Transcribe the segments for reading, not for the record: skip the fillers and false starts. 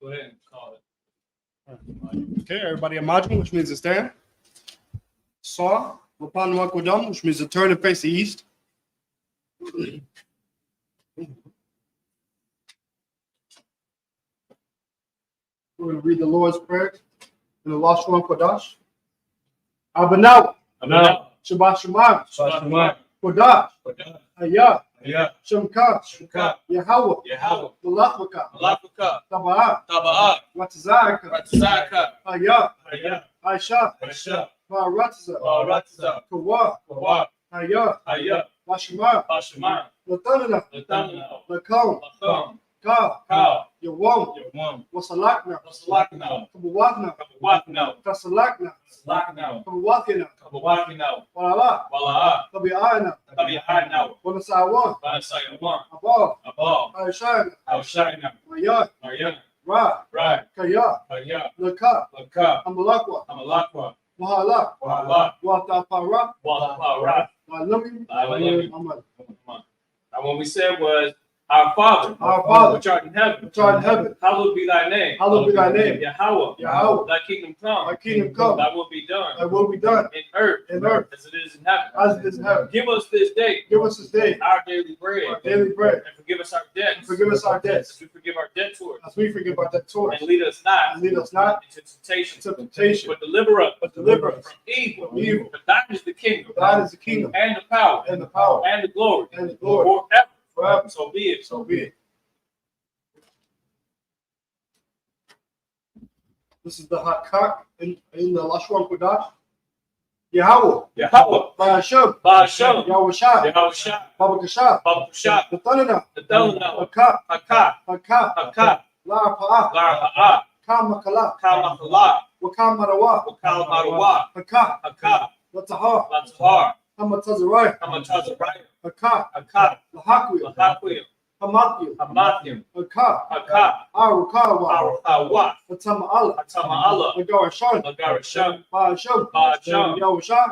Go ahead and call it. Okay, everybody imagine, which means to stand. Saw, upon Wakwadam, which means to turn and face the east. We're going to read the Lord's Prayer in the Lashon Kodash. Abanau. Shabbat Shemayim. Kodash. Hayah. Shemka. Yahweh. Malachvaka. Taba'ah. Ratzaka. Hayah. Aisha. Ba'aratza. Kawa. Hayah. Bashemah. Latanana. Lakam. Ka. Yawam. Wasalakna. Kabawatna. Tasalakna. Kabawakina. Walala. Tabi'ana. Wanasawa. Abal. Aishana. Mayat. Ra. Kaya. Laka. Amalakwa. Wahala. Watapara. Walami. Amen. Now, what we said was, Our Father, which art in heaven, hallowed be thy name. Yahweh, thy kingdom come. Thy will be done. In earth, as it is in heaven. Give us this day. Our daily bread. And forgive us our debts. As we forgive our debtors. And lead us not into temptation. But deliver us from evil. For thine is the kingdom. And the power. And the glory. Forever. So be it. This is the Hakak in the Lashon Kodash. Yahweh. Ba'ashem. Yahushua. Babakashah. Latanana. Haka. La'apa'ah. Kamakala. Wakamarawa. Haka. Latahar. Hamatazariah. Haka. Lahakwil. Hamathium. Haka. Arukawa. Hatama'ala. Lagarashan. Ba'ashem. Yahushua.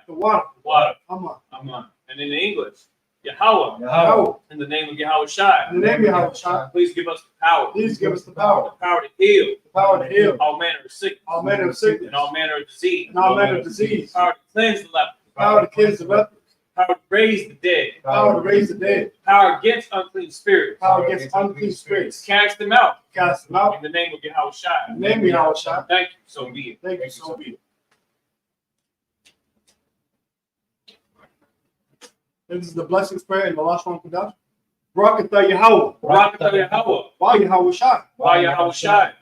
The water. Amen. And in the English, Yahweh. In the name of Yahushua. Please give us the power. The power to heal. All manner of sickness. And all manner of disease. The Power to cleanse the leper. power to cleanse the leper. Power to raise the dead. Power against unclean spirits. Cast them out. In the name of Yahushua. Thank you. So be it. This is the blessings prayer in the Lashon Kodash. Barakatah Yahweh. Wa Yahushua.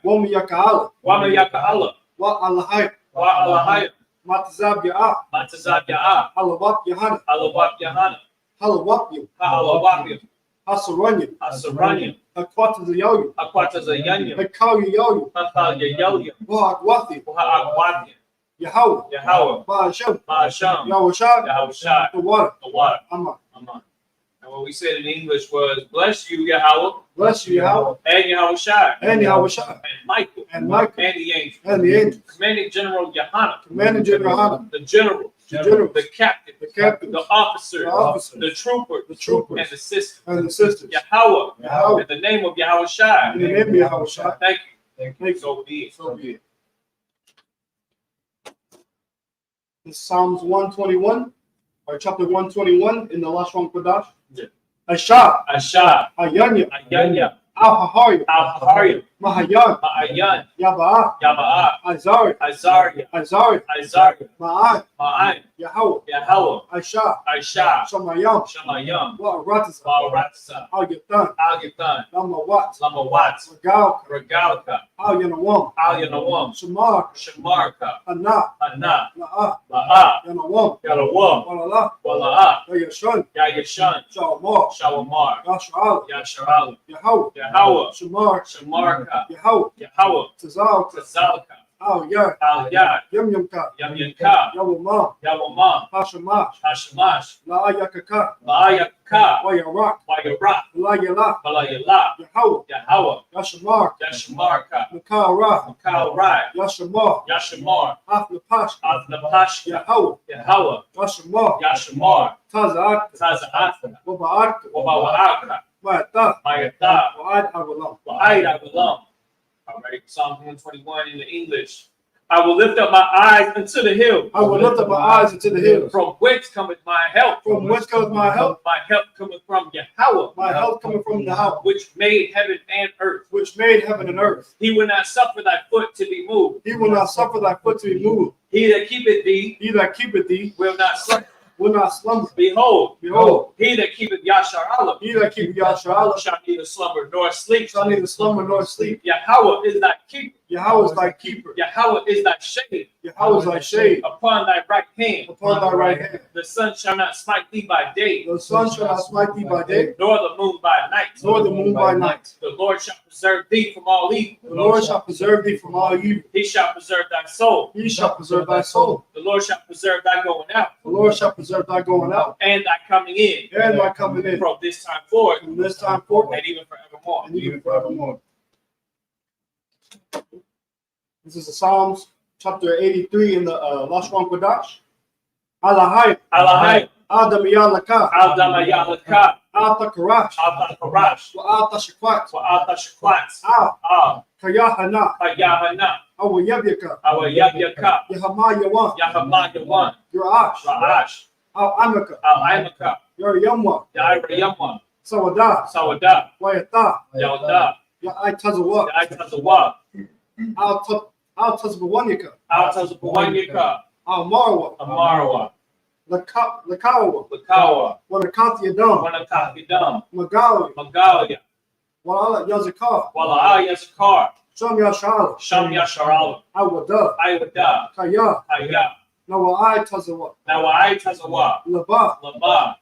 Wama Yaka'ala. Wa Alahai. Matazab Ya'ah. Halawak Yahana. Halawak Hasaranya. Akwatazayoyu. Hakayu Wahagwathi. Yahweh. Ba'ashem. Yahushua. The water. Amen. And what we said in English was, bless you, Yahweh. And Yahushua. And Michael. And the angels. Commanding General Yohana. The general. The captain. The officer. The trooper. And the sisters. Yahweh. In the name of Yahushua. Thank you. So be it. This is Psalms 121, or chapter 121 in the Lashon Kodash. Asha. Ayanya. Al-Hahariya. Mahayan. Yaba'ah. Azariah. Ma'an. Yahweh. Aisha. Shamayam. Wa'aratza. Al-Yatan. Lamawat. Regalka. Al-Yanawam. Shamarka. Anna. La'ah. Yanawam. Wala'ah. Yayashan. Shawamar. Yasharala. Yahweh. Shamarka. Yahweh. Tazalka. Al-Yad. Yamyamka. Yawamam. Hashamash. La'ayakaka. Wayarak. Balayala. Yahweh. Yashamarka. Makal-Rai. Yashamar. Afnapash. Yahweh. Yashamar. Taza'aka. Waba'aka. Mayata. Wa'ad Agulam. All right, Psalm 121 in the English. I will lift up my eyes unto the hill. I will lift up my eyes into the hills. From whence cometh my help? From whence cometh my help? My help cometh from Yahweh. My help cometh from Yahweh, which made heaven and earth. which made heaven and earth. He will not suffer thy foot to be moved. He will not suffer thy foot to be moved. He that keepeth thee He that keepeth thee will not slumber. will not slumber. Behold, Behold, he that keepeth Yasharallah he that keepeth Yahshua shall neither slumber nor sleep. shall neither slumber nor sleep. Yahweh is thy keeper. Yahweh is thy keeper. Yahweh is thy shade Yahweh is thy shade upon thy right hand. upon thy right hand. The sun shall not smite thee by day, The sun shall not smite thee by day, nor the moon by night. nor the moon by night. The Lord shall preserve thee from all evil. The Lord shall preserve thee from all evil. He shall preserve thy soul. He shall preserve thy soul. The Lord shall preserve thy going out The Lord shall preserve thy going out and thy coming in and thy coming in from this time forward from this time forth and even forevermore. and even forevermore. This is the Psalms chapter 83 in the Lashwan Kodash. Alahai, Alahai, Adam Yalaka, Aldamayalaka, Alta Karash, Alta Karash, Alta Shakwat, Alta Shakwat, Kayahana, Kayahana, Awayabyaka, Awayabyaka, Yahamayawan, Yahamayawan, Yurash, Ra'ash, Al-Amaka, Al-Imaka, Yamwa, Yairayamwa, Sawada, Sawada, Wayata, Yauda, Ya'ai Yaitazawa, Al-Tazbawanyaka, Altazabawanyaka, Al-Marwa, Amarwa, Lakawa, Lakawa, Wanakati Adam, Wanakakidam, Magawi, Magalia, Wala Yazakar, Wala Yazakar, Sham Yashal, Sham Yasharala, Awada, Iwada, Kaya, Haya, Nawai Tazawa, Nawai Laba, Laba,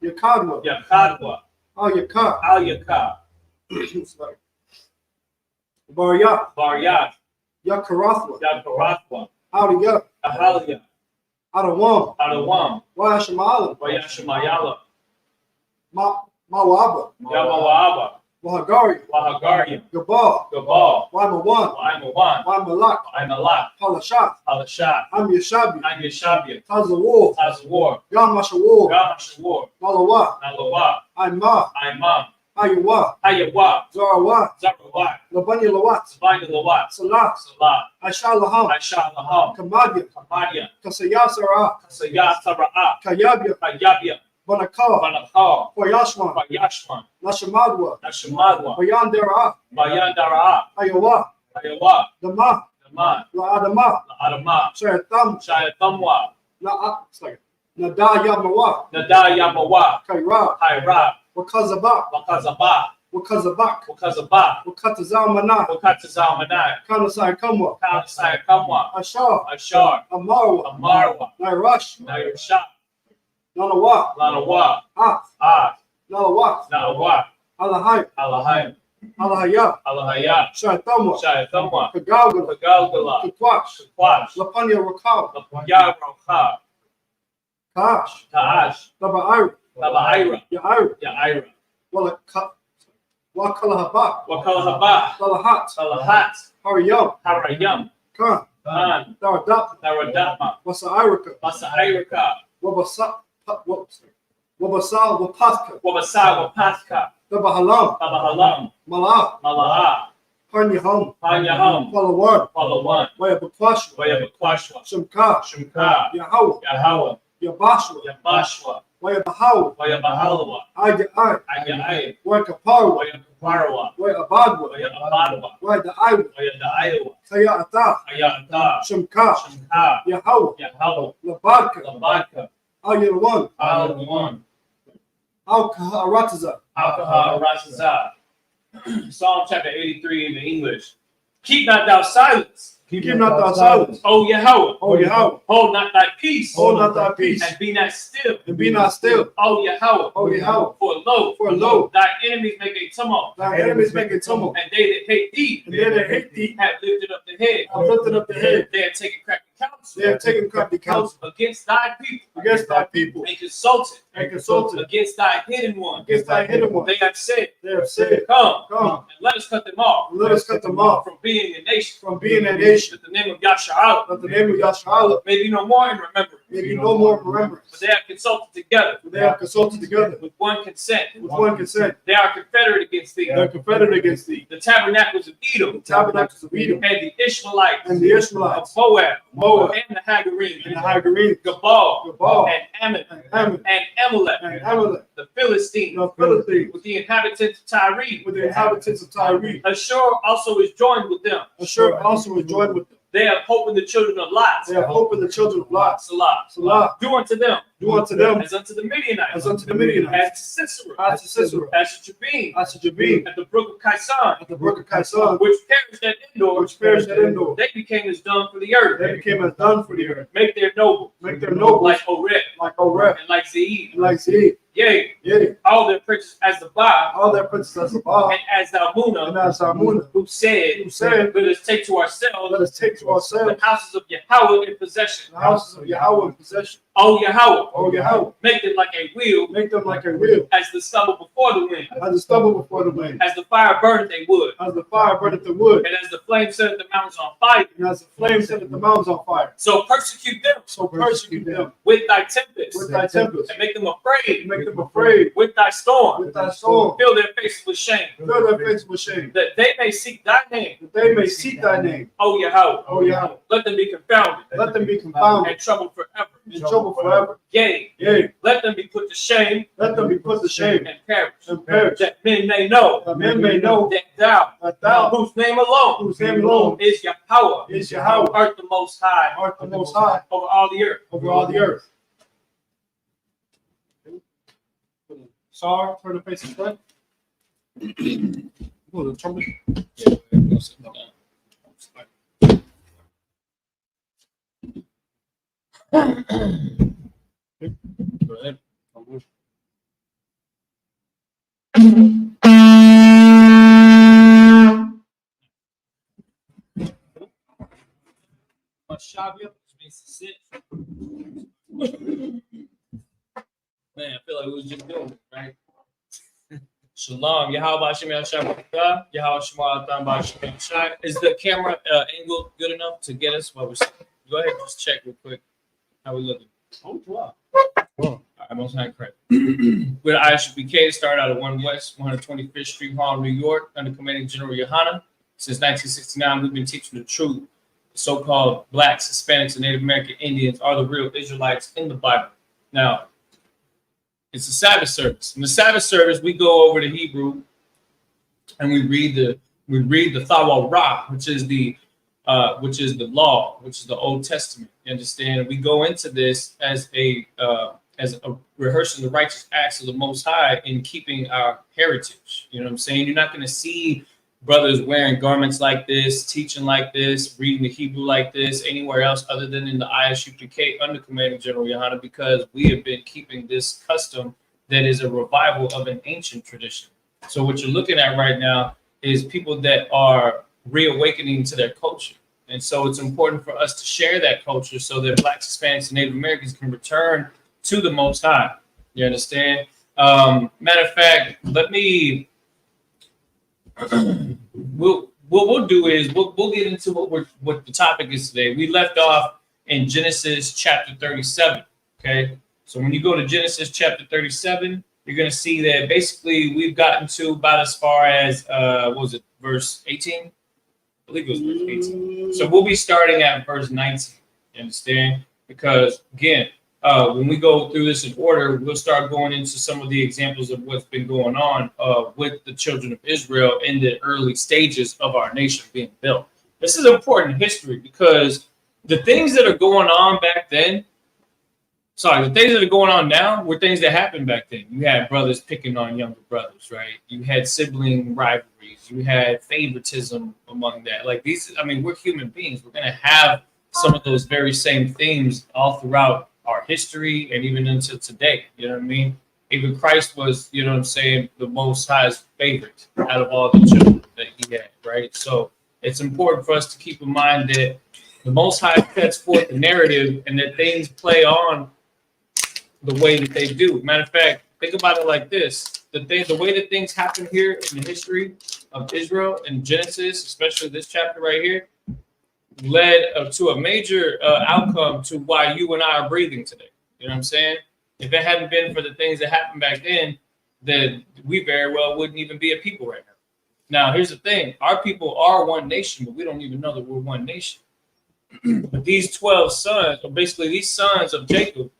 Yakadwa, Yakadwa, Al-Yakar, Al Yaka, Barya, Baryat, Yakarathwa, Yakarathwa, Aliya, Ahalia, Adawam, Adawam, Wayashamalam, Wayashamayala, Mawaba, Yamawaaba, Wahagari, Wahagaria, Gabal, Gabal, Waimawan, Waimawan, Waimalak, Waimalak, Palashat, Halashat, Am Yashabi, Anyashabia, Tazawar, Tazawar, Yamashawar, Gamashawar, Malawa, Nalawa, Aima, Imam, Ayawa, Ayawa, Zarawa, Zarawat, Labanya Lawat, Sabina Lawat, Salat, Salat, Ashalaham, Aisha Laham, Kamadya, Kamadia, Kasayasara, Kasaya Sara'a, Kayabya, Kayabia, Banakar, Banakar, Koyashwan, Payashman, Nashamadwa, Nashamadwa, Bayandara, Bayandara'a, Ayawa, Ayawa, Dama, Daman, La Adama, Adama, Shayatam, Shayatamwa, Nadayamawa, Nadayamawa, Kaira, Haira, Wakazaba, Wakazaba, Wakazabak, Wakazaba, Wakatazamana, Wakatazamanai, Kanasai Kamwa, Kalasai Kamwa, Ashar, Ashar, Amarwa, Amarwa, Nairash, Nairasha, Nanawa, Lanawa, Ah, Nalawa, Nawa, Alahai, Alahai, Alahaya, Alahaya, Shayatamwa, Shayatamwa, Kagalgala, Pagalgala, Kakwash, Kwash, Lapanya Rakal, Yarocha, Kash, Taash, Tabair, Tabaira, Yair, Yaira, Wakalahaba, Wakalahaba, Salahat, Salahat, Hariyam, Harayam, Khan, Khan, Daradap, Naradama, Wasairika, Masairika, Wabasal, Wapathka, Wabasa, Wapathka, Dabahalam, Babahalam, Malah, Malaha, Panyaham, Panyaham, Palawar, Palawan, Wayabakwashwa, Wayabakwashwa, Shimka, Shimka, Yahawah, Yahawa, Yabashwa, Yabashwa, Wayabahawa, Wayabahalawa, Ayai, Ayai, Wakaparwa, Wayakaparawa, Wayabadwa, Wayabadwa, Wayadaiwa, Wayadaiwa, Kayata, Ayata, Shimka, Shimka, Yahawah, Yahawa, Labadka, Labadka, Ayirwan, Alawan, Alkaharataza, Alkaha, Rasaza. Psalm chapter 83 in the English. Keep not thou silence, Keep not thy silence, O Yahweh. O Yahweh, Hold not thy peace, hold not thy peace, and be not still, and be not still, O Yahweh. O Yahweh, For lo, thy enemies make a tumult, thy enemies make a tumult, and they that hate thee and they that hate thee have lifted up the head. have lifted up the head. They have taken crafty counsel, They have taken crafty counsel against thy people, against thy people, and consulted and consulted against thy hidden one. against thy hidden one. They have said, They have said, Come, Come, and let us cut them off and let us cut them off from being a nation. from being a nation, That the name of Yasharallah that the name of Yahshua may be no more in remembrance. Maybe no more remembrance. But they have consulted together. They have consulted together. With one consent. With one consent. They are confederate against thee. They are confederate against thee. The tabernacles of Edom. The tabernacles of Edom. And the Ishmaelites. And the Ishmaelites. Of Moab. Moab. And the Hagarenes. And the Hagarenes. Gabal. Gabal. And Ammon. And Ammon. And Amalek. And Amalek. The Philistines. The Philistines. With the inhabitants of Tyre. With the inhabitants of Tyre. Ashur also is joined with them. Ashur also is joined with them. They have hope in the children of Lot. They have hope in the children of Lot. Salah. Salah. Do unto them. Do unto them. As unto the Midianites. As unto the Midianites. As to Sisera. As to Sisera. As to Jabin. As to Jabin. At the brook of Kaisan. At the brook of Kaisan. Which perished at Endor. Which perished at Endor. They became as dung for the earth. They became as dung for the earth. Make their noble. Make their nobles. Like Oreb. Like Oreb. And like Zeid. And like Zeid. Yea. Yea. All their princes as the Baal. All their princes as the Baal. And as Zalmunna. And as Zalmunna. Who said, let us take to ourselves. Let us take to ourselves. The houses of Yahweh in possession. The houses of Yahweh in possession. O Yahweh. O Yahweh. Make them like a wheel. Make them like a wheel. As the stubble before the wind. As the stubble before the wind. As the fire burneth a wood. As the fire burneth the wood. And as the flame setteth the mountains on fire. And as the flame setteth the mountains on fire. So persecute them. So persecute them. With thy tempest. With thy tempest. And make them afraid. Make them afraid. With thy storm. With thy storm. Fill their faces with shame. Fill their faces with shame. That they may seek thy name. That they may seek thy name. O Yahweh. O Yahweh. Let them be confounded. Let them be confounded. And troubled forever. In trouble forever. Yea. Yea. Let them be put to shame. Let them be put to shame. And perish. And perish. That men may know. That men may know. That thou. Whose name alone. Whose name alone. Is Yahweh. Is Yahweh. Art the most high. Art the most high. Over all the earth. Over all the earth. Sorry, turn the face this way. Oh, the trumpet. Go ahead. Shabia, which means to sit. Man, I feel like we was just doing it, right? Shalom. Yahweh Hashem Yahshua Yahweh Shema Atam B'Hashem Shai. Is the camera angle good enough to get us while we're sitting? Go ahead, just check real quick. How we looking? Oh, wow. All right, most high correct. With Isupk, started out at 1 West 125th Street, Harlem, New York, under commanding General Yohana. Since 1969, we've been teaching the truth. So-called blacks, Hispanics, and Native American Indians are the real Israelites in the Bible. Now, it's a Sabbath service. In the Sabbath service, we go over to Hebrew and we read the Thawal Ra, which is the law, which is the Old Testament. You understand? We go into this as a rehearsing the righteous acts of the Most High in keeping our heritage. You know what I'm saying? You're not going to see brothers wearing garments like this, teaching like this, reading the Hebrew like this, anywhere else other than in the Isupk under commanding General Yohana, because we have been keeping this custom that is a revival of an ancient tradition. So what you're looking at right now is people that are reawakening to their culture. And so it's important for us to share that culture so that Blacks, Hispanics, and Native Americans can return to the Most High. You understand? Matter of fact, let me... what we'll do is we'll get into what the topic is today. We left off in Genesis chapter 37. Okay, so when you go to Genesis chapter 37, you're going to see that basically we've gotten to about as far as what was it, verse 18? I believe it was verse 18. So we'll be starting at verse 19. You understand? Because again, when we go through this in order, we'll start going into some of the examples of what's been going on with the children of Israel in the early stages of our nation being built. This is important history because the things that are going on back then, the things that are going on now were things that happened back then. You had brothers picking on younger brothers, right? You had sibling rivalries. You had favoritism among that. Like these, I mean, we're human beings. We're going to have some of those very same themes all throughout our history and even into today. You know what I mean? Even Christ was, you know what I'm saying, the Most High's favorite out of all the children that he had, right? So it's important for us to keep in mind that the Most High sets forth the narrative and that things play on the way that they do. Matter of fact, think about it like this. The way that things happen here in the history of Israel in Genesis, especially this chapter right here, led to a major outcome to why you and I are breathing today. You know what I'm saying? If it hadn't been for the things that happened back then we very well wouldn't even be a people right now. Now, here's the thing. Our people are one nation, but we don't even know that we're one nation. But these 12 sons, or basically these sons of Jacob,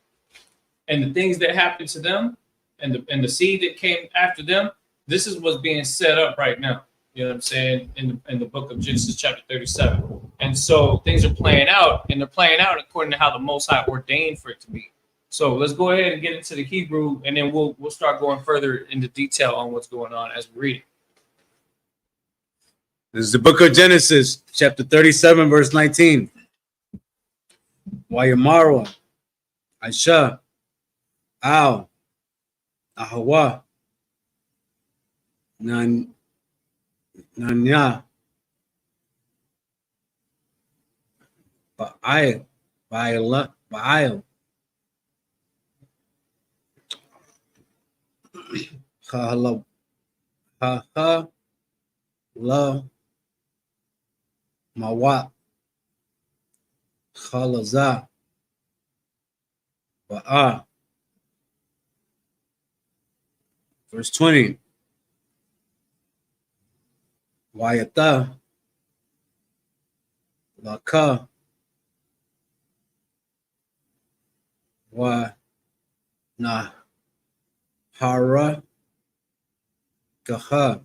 and the things that happened to them, and the seed that came after them, this is what's being set up right now. You know what I'm saying? In the book of Genesis chapter 37. And so things are playing out, and they're playing out according to how the Most High ordained for it to be. So let's go ahead and get into the Hebrew, and then we'll start going further into detail on what's going on as we read it. This is the book of Genesis, chapter 37, verse 19. Wayamara, Aisha, Al, Ahawa, Nanya, Ba'il, Hahala, La, Mawat, Khalaza, Ba'a. Verse 20. Wayata, Laka, Wa, Nahara, Gaha,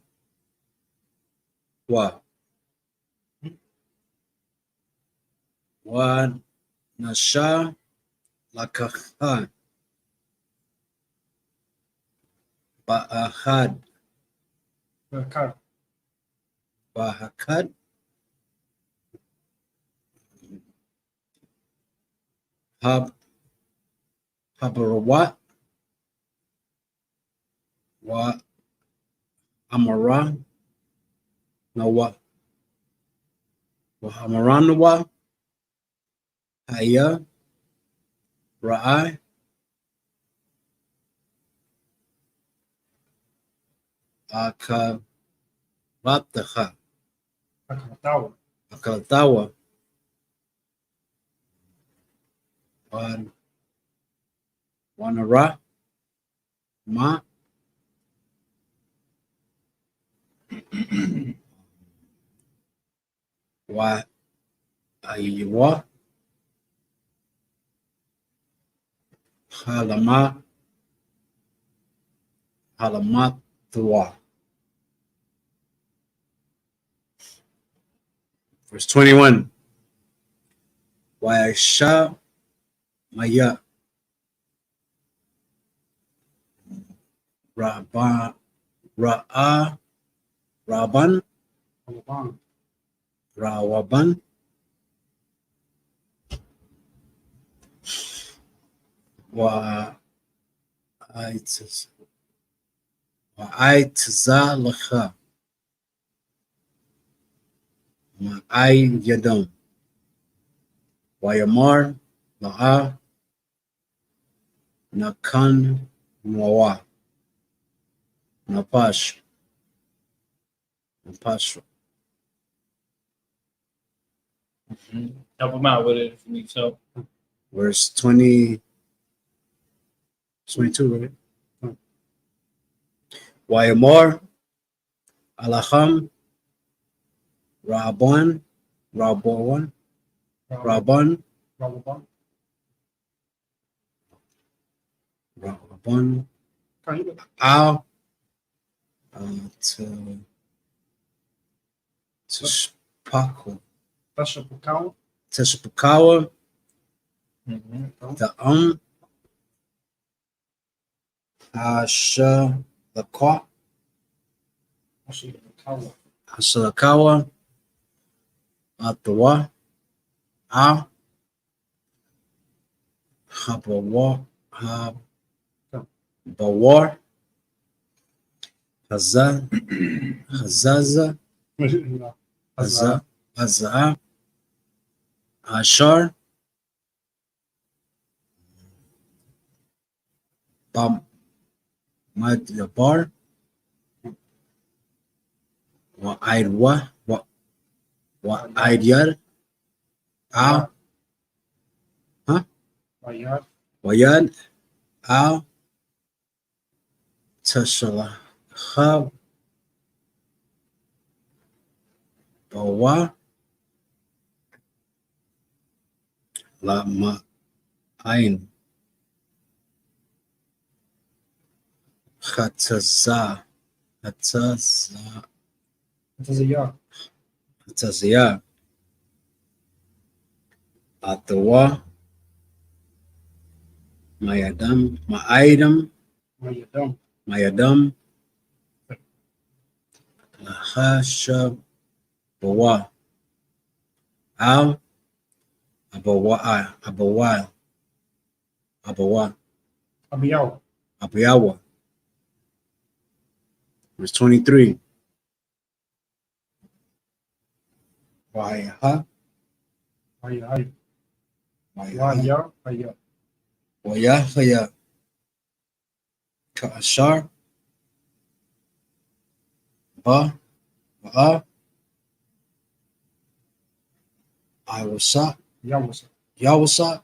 Wa, Nasha, Lakaha, Ba'ahad, Bahakad, Habarawat, Wa Amara, Nawa, Wa Amaranawa, Haya, Ra'i, Akarataha, Akaratawa, Wanara, Ma, Wa Aywa, Halamatwa. Verse 21. Waisha Maya Raban Rawaban Wa'aitzalacha Ma'ai Yadam Wayamar La'a Nakan Mawa Napash. Help them out with it if you need help. Verse 20, 22, right? Wayamar Alaham Rabban Al Teshpakawa the Ashalakawa Atawa Al Bawar Hazaza Ashar Madyabar Wa'aidwa Wa'aidyar Al. Huh? Wayad. Wayad. Al. Tashalahab. Bawa. La ma'ain. Khataza. Khataza. Ataziyah. Khataziya. Atawa. Mayadam. Ma'aidam. Wayadam. Mayadam. Lahasha. Bawa. Al. Abawa. Abawa. Abawa. Abiyaw. Abiyawa. Verse 23. Wayaha. Wayahaya. Wayah. Waya. Wayahaya. Ka'ashar. Ba. Ba'a. Iwasa. Yawasa. Yawasa.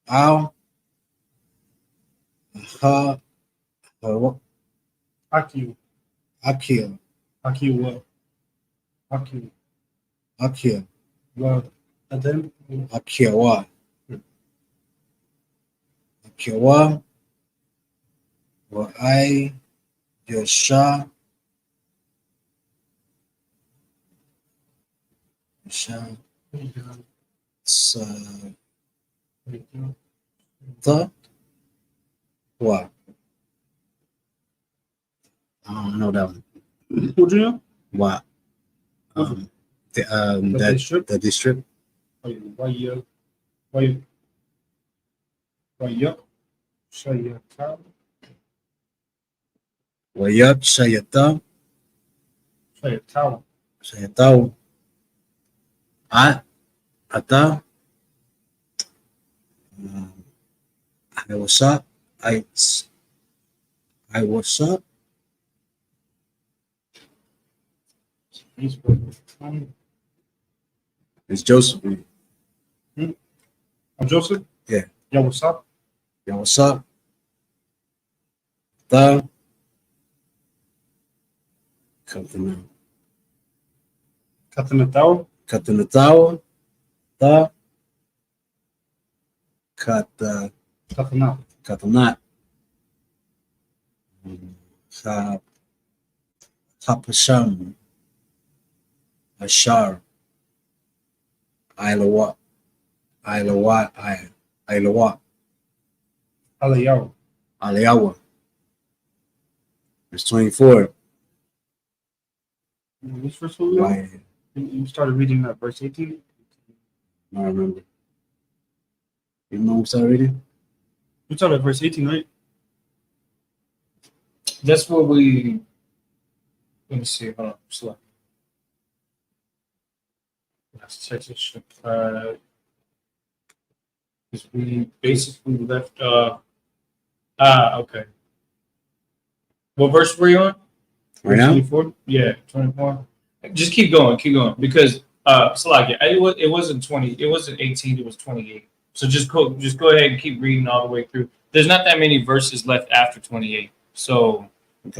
Al. Ha. Akiu. Akil. Akiwa. Akiu. Akil. Wa. Adam. Akiwa. Akiwa. Wa'ai. Yosha. Yosha. Sa. The. What? I don't know that one. What do you know? What? The district? The district. Waya. Waya. Waya. Shayata. Wayab Shayata. Shayatawa. Shayataw. Ata. I was up. I was up. It's Joseph. I'm Joseph? Yeah. Yo, what's up? Yeah, what's up? The. Katanatawa. Katanatawa. The. Katana. Katanat. Hapasham. Ashar. Ilawa. Ilawa. Alayawa. Aliawa. Verse 24. Which verse were we on? You started reading that verse 18? I don't remember. You know what I'm reading? You started at verse 18, right? That's what we. Let me see. Hold on. Slow. Let's check this shit. Because we basically left. Okay. What verse were you on? Right now? 24? Yeah, 24. Just keep going, because Slakia, it wasn't 20, it wasn't 18, it was 28. So just go ahead and keep reading all the way through. There's not that many verses left after 28. So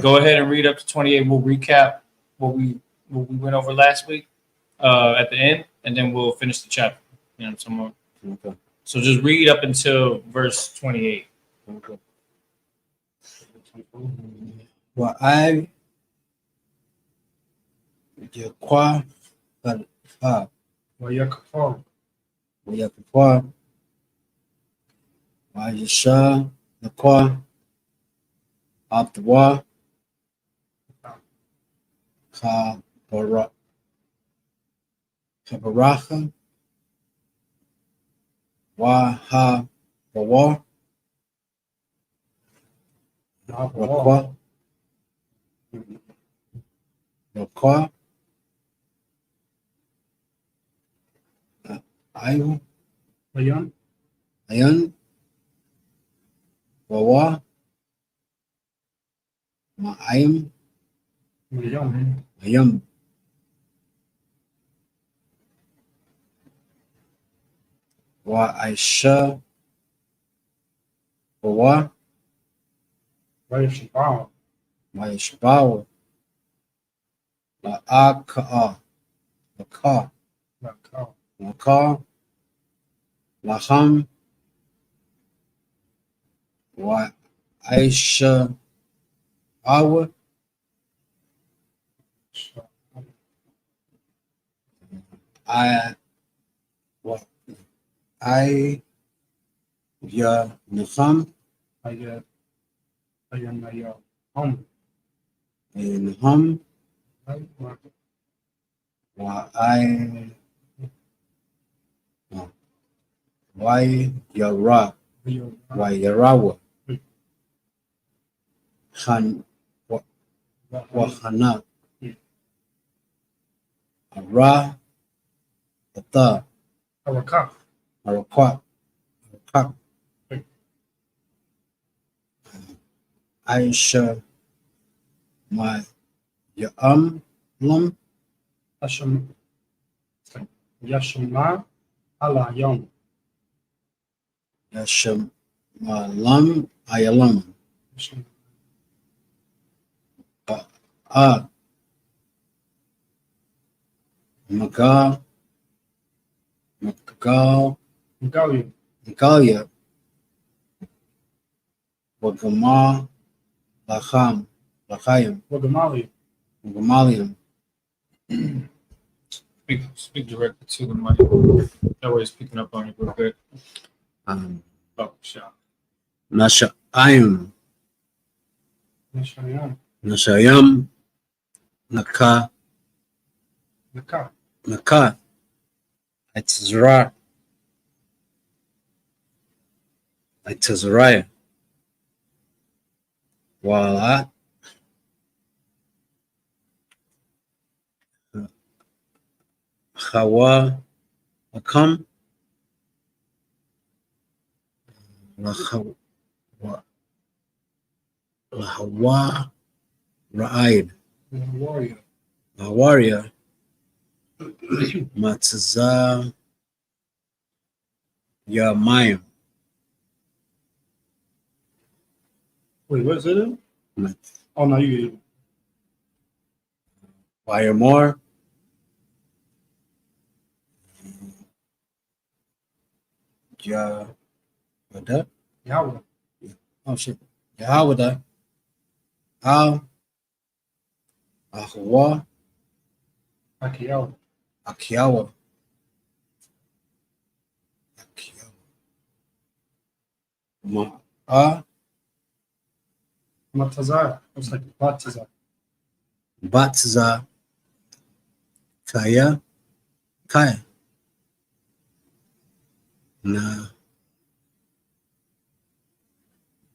Go ahead and read up to 28. We'll recap what we went over last week at the end, and then we'll finish the chapter. You know, some more. Okay. So just read up until verse 28. Okay. Well, I kwa Wayakafar. kwa Wayasha Nakwa Abdwa Kabaraha Waha Bawa Rakwa Rakwa Ayu Wayan. Ayan Wawa Ma'ayim Wayan. Ayam Wa Aisha. Wa ويشبع Maishbawa. La Aka. La Ka. لك La Ka. La Ham. Wa Aisha. Awa. I. Wa I. Ya Naham. أي أي هم Naham. Wa I. Why Yara. Why Yarawa. Han. Wa Hana. Ra. Ata. أوكا Arakwat. Arakak. Aisha. My Lum. أشم يشمع على يوم Yasham. My Lum. Ayalam. Ah. Magal. Magal. مقاوي Galia. Wagama. Lacham. Lachayim. وجمالي Gamalium. Speak directly to the mic. That way it's picking up on you real good. Oh, shot. Nashayim. نشيان Nashayam. Naka. نكا Naka. It's Zariah. Wala. Hawa. Akam. Lahawa. Ra'aid. warrior Warrior. Matza. Yamayim. wait what's it oh no you Fire more. Ja. What that? Yahweh Oh shit. Yahweh. Al. Ahwa. Akiyahu Akiyawa. Ma'a. Matazar it's like Batazar Batza. Kaya. Kaya. Na.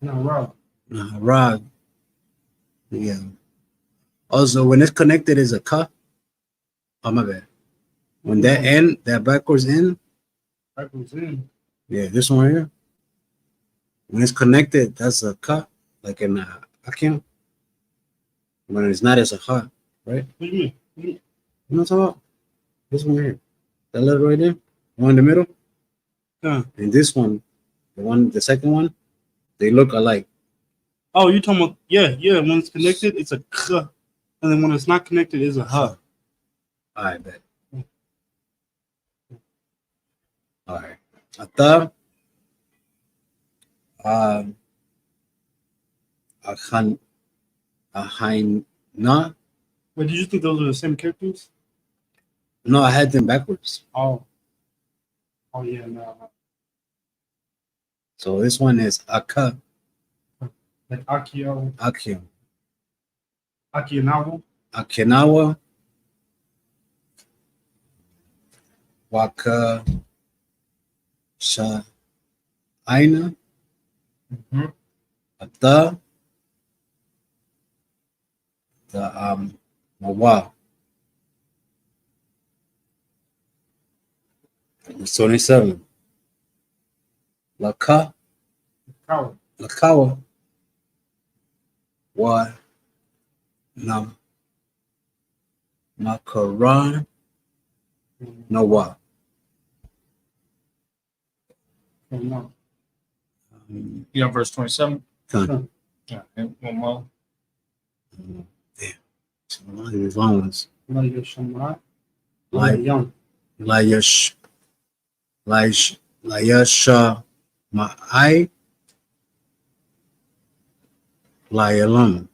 no Rob Rag. Yeah. Also, when it's connected is a ka. Oh my bad. When that end, that backwards end. that goes in Yeah, this one right here. When it's connected, that's a ka. Like in akim. When it's not, it's a ha. Right? what do you mean You know what I'm talking about? This one right here. That letter right there. The one in the middle. yeah And this one, the second one, they look alike. oh you talking about yeah when it's connected it's a k and then when it's not connected it's a ha I bet. All right. Ata. Akhan. Ahaina. wait did you think those are the same characters No, I had them backwards. oh yeah no So this one is Aka. like Akiyahu Akim. Akinawa Akinawa. Waka. Sha. Aina. Ata. The Mawa. It's 27. Laka. Kawa Lakawa. Wa. Nam. Makaran. Nawa. No. You know, verse 27. Con. Yeah, and one more. Damn. So a lot of these long ones. Layashama. Like Young. Layash Layasha Ma'ai Layalam.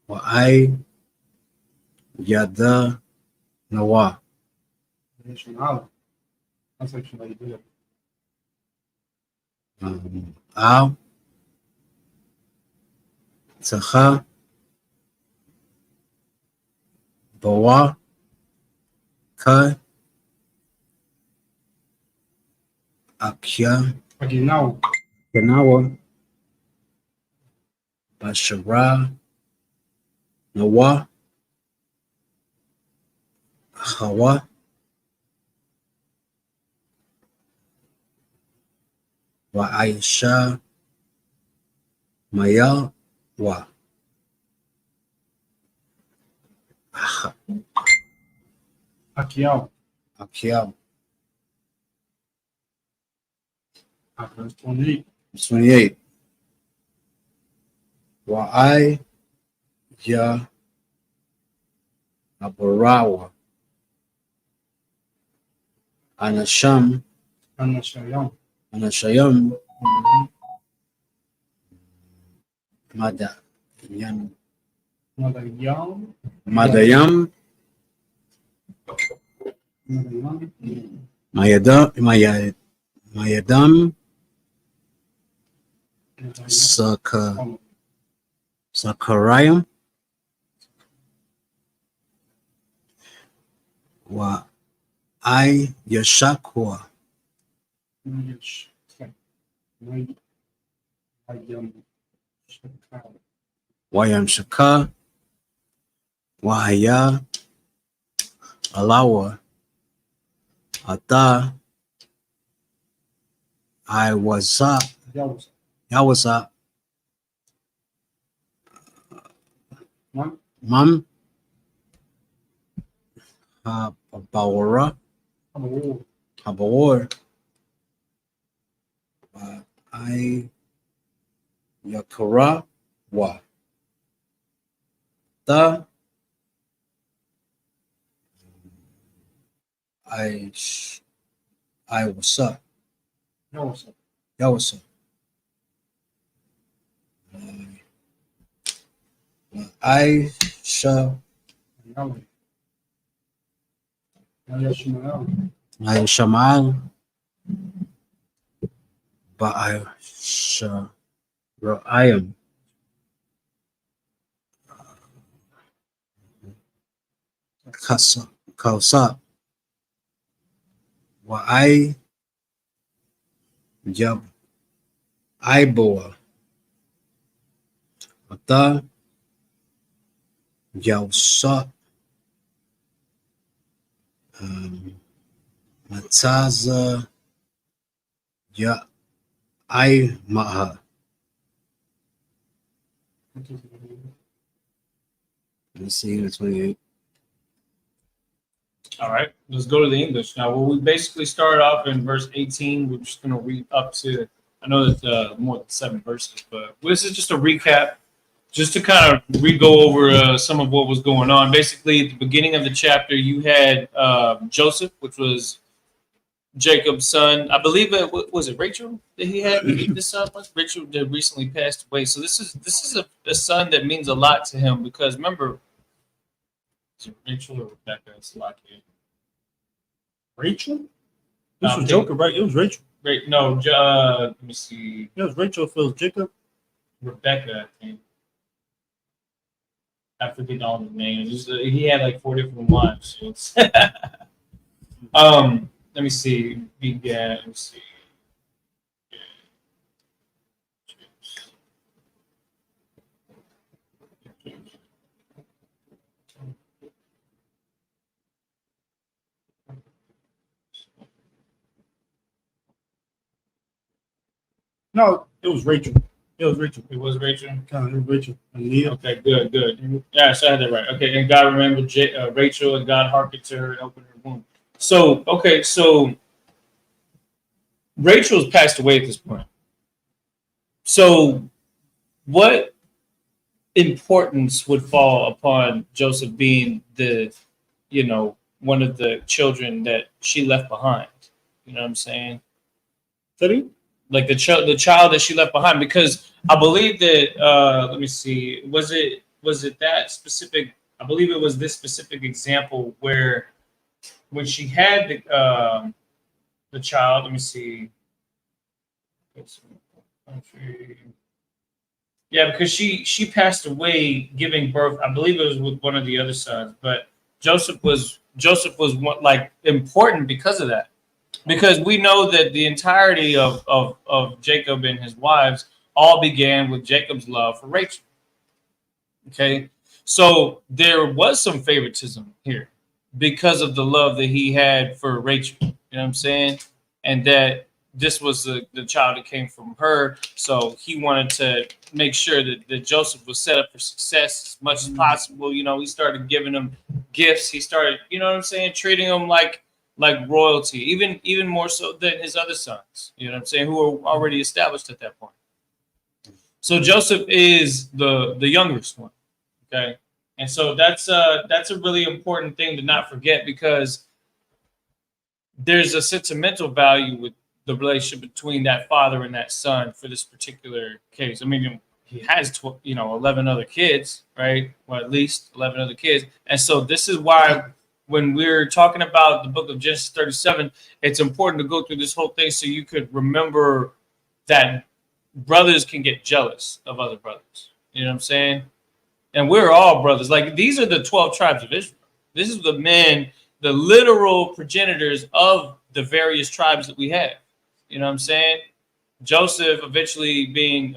Wa'ai Yada Nawa. Layashama. That's actually how you do it. Al Taha Bawa Ka Akya Okay, now. Kanawa Bashara Nawa Hawa Wa Aisha Maya Wa Akiao. Akya Verse 28. 28 Wa I Ya Abarawa Anasham Anashayam. Anashayam Mada Yan Madayam. Madayam Mayadam Sakarayam Wa I Yashakwa Wayam Shaka Wahaya Alawa Ata I was up Yawasa Mam Habawara Habawar I Yakara Wa Ta I was up Yawasa I shall I shamal but I shall I am Kausa wa I Jab Iboa Ata Yausa Mataza Ya I Maha. Let's see, the 28. All right, let's go to the English now. Well, we basically started off in verse 18. We're just going to read up to, I know that more than 7 verses, but this is just a recap, just to kind of re-go over some of what was going on. Basically, at the beginning of the chapter, you had Joseph, which was Jacob's son. I believe it was it Rachel that he had this son with. Rachel that recently passed away. So this is a son that means a lot to him because remember, is it Rachel or Rebecca? It's like Rachel? This was Joker, right? It was Rachel. Right? No, let me see. It was Rachel. It was Jacob. Rebecca, I think. I forget all the names. He had like 4 different wives. So let me see. Let me see. No, it was Rachel. It was Rachel. It was Rachel. It was Rachel. Okay, good. Yeah, so I had that right. Okay, and God remembered Rachel, and God hearkened to her and opened her womb. So okay, so Rachel's passed away at this point. So what importance would fall upon Joseph being the, one of the children that she left behind? You know what I'm saying? Like the child that she left behind, because I believe that let me see, was it that specific? I believe it was this specific example where when she had the child. Let me see. Yeah, because she passed away giving birth. I believe it was with one of the other sons, but Joseph was one, like, important because of that. Because we know that the entirety of Jacob and his wives all began with Jacob's love for Rachel. Okay, so there was some favoritism here because of the love that he had for Rachel. You know what I'm saying? And that this was the child that came from her. So he wanted to make sure that Joseph was set up for success as much as possible. He started giving him gifts. He started, treating him like royalty, even more so than his other sons, who were already established at that point. So Joseph is the youngest one. Okay. And so that's a really important thing to not forget, because there's a sentimental value with the relationship between that father and that son for this particular case. I mean, he has 11 other kids, right? Or at least 11 other kids. And so this is why when we're talking about the book of Genesis 37, it's important to go through this whole thing so you could remember that brothers can get jealous of other brothers. You know what I'm saying? And we're all brothers. Like, these are the 12 tribes of Israel. This is the men, the literal progenitors of the various tribes that we have. You know what I'm saying? Joseph eventually being,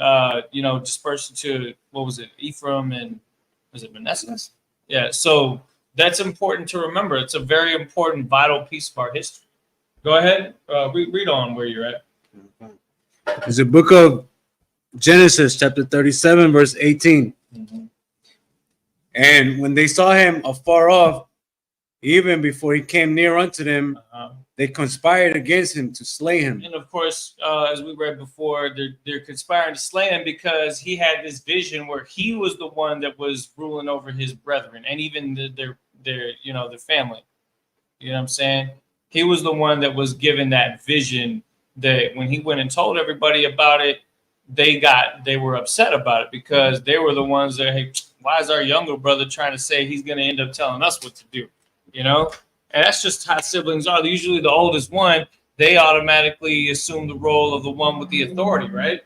dispersed into, what was it, Ephraim and, was it Manasseh? Yeah, so that's important to remember. It's a very important, vital piece of our history. Go ahead. Read on where you're at. It's the book of Genesis, chapter 37, verse 18. Mm-hmm. And when they saw him afar off, even before he came near unto them, they conspired against him to slay him. And of course, as we read before, they're conspiring to slay him because he had this vision where he was the one that was ruling over his brethren and even their family. You know what I'm saying? He was the one that was given that vision that when he went and told everybody about it, they were upset about it because they were the ones that, hey, why is our younger brother trying to say he's going to end up telling us what to do? And that's just how siblings are. Usually the oldest one, they automatically assume the role of the one with the authority, right?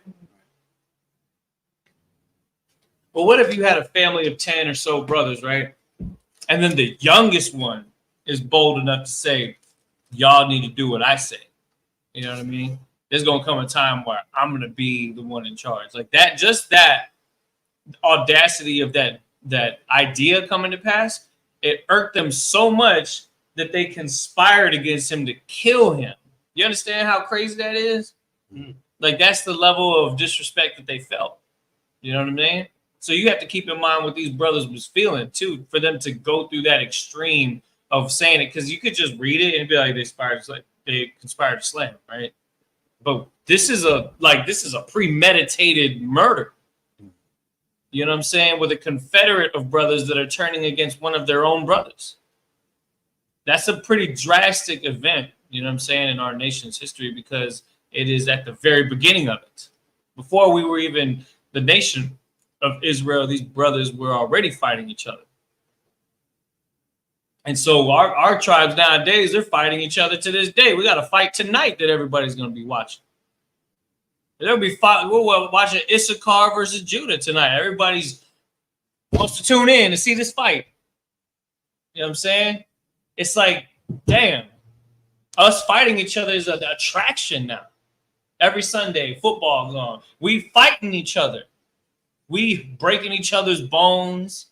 But what if you had a family of 10 or so brothers, right? And then the youngest one is bold enough to say, y'all need to do what I say. You know what I mean? There's going to come a time where I'm going to be the one in charge. Like that, just that audacity of that idea coming to pass, it irked them so much that they conspired against him to kill him. You understand how crazy that is? Mm. Like, that's the level of disrespect that they felt. You know what I mean? So you have to keep in mind what these brothers was feeling too, for them to go through that extreme of saying it, because you could just read it and be like, they conspired to slay him, right? But this is a premeditated murder. You know what I'm saying? With a confederate of brothers that are turning against one of their own brothers. That's a pretty drastic event, you know what I'm saying, in our nation's history, because it is at the very beginning of it. Before we were even the nation of Israel, these brothers were already fighting each other. And so our tribes nowadays, they're fighting each other to this day. We got a fight tonight that everybody's going to be watching. There'll be fight. We're watching Isupk versus Judah tonight. Everybody's wants to tune in to see this fight. You know what I'm saying? It's like, damn, us fighting each other is an attraction now. Every Sunday, football's on. We fighting each other. We breaking each other's bones,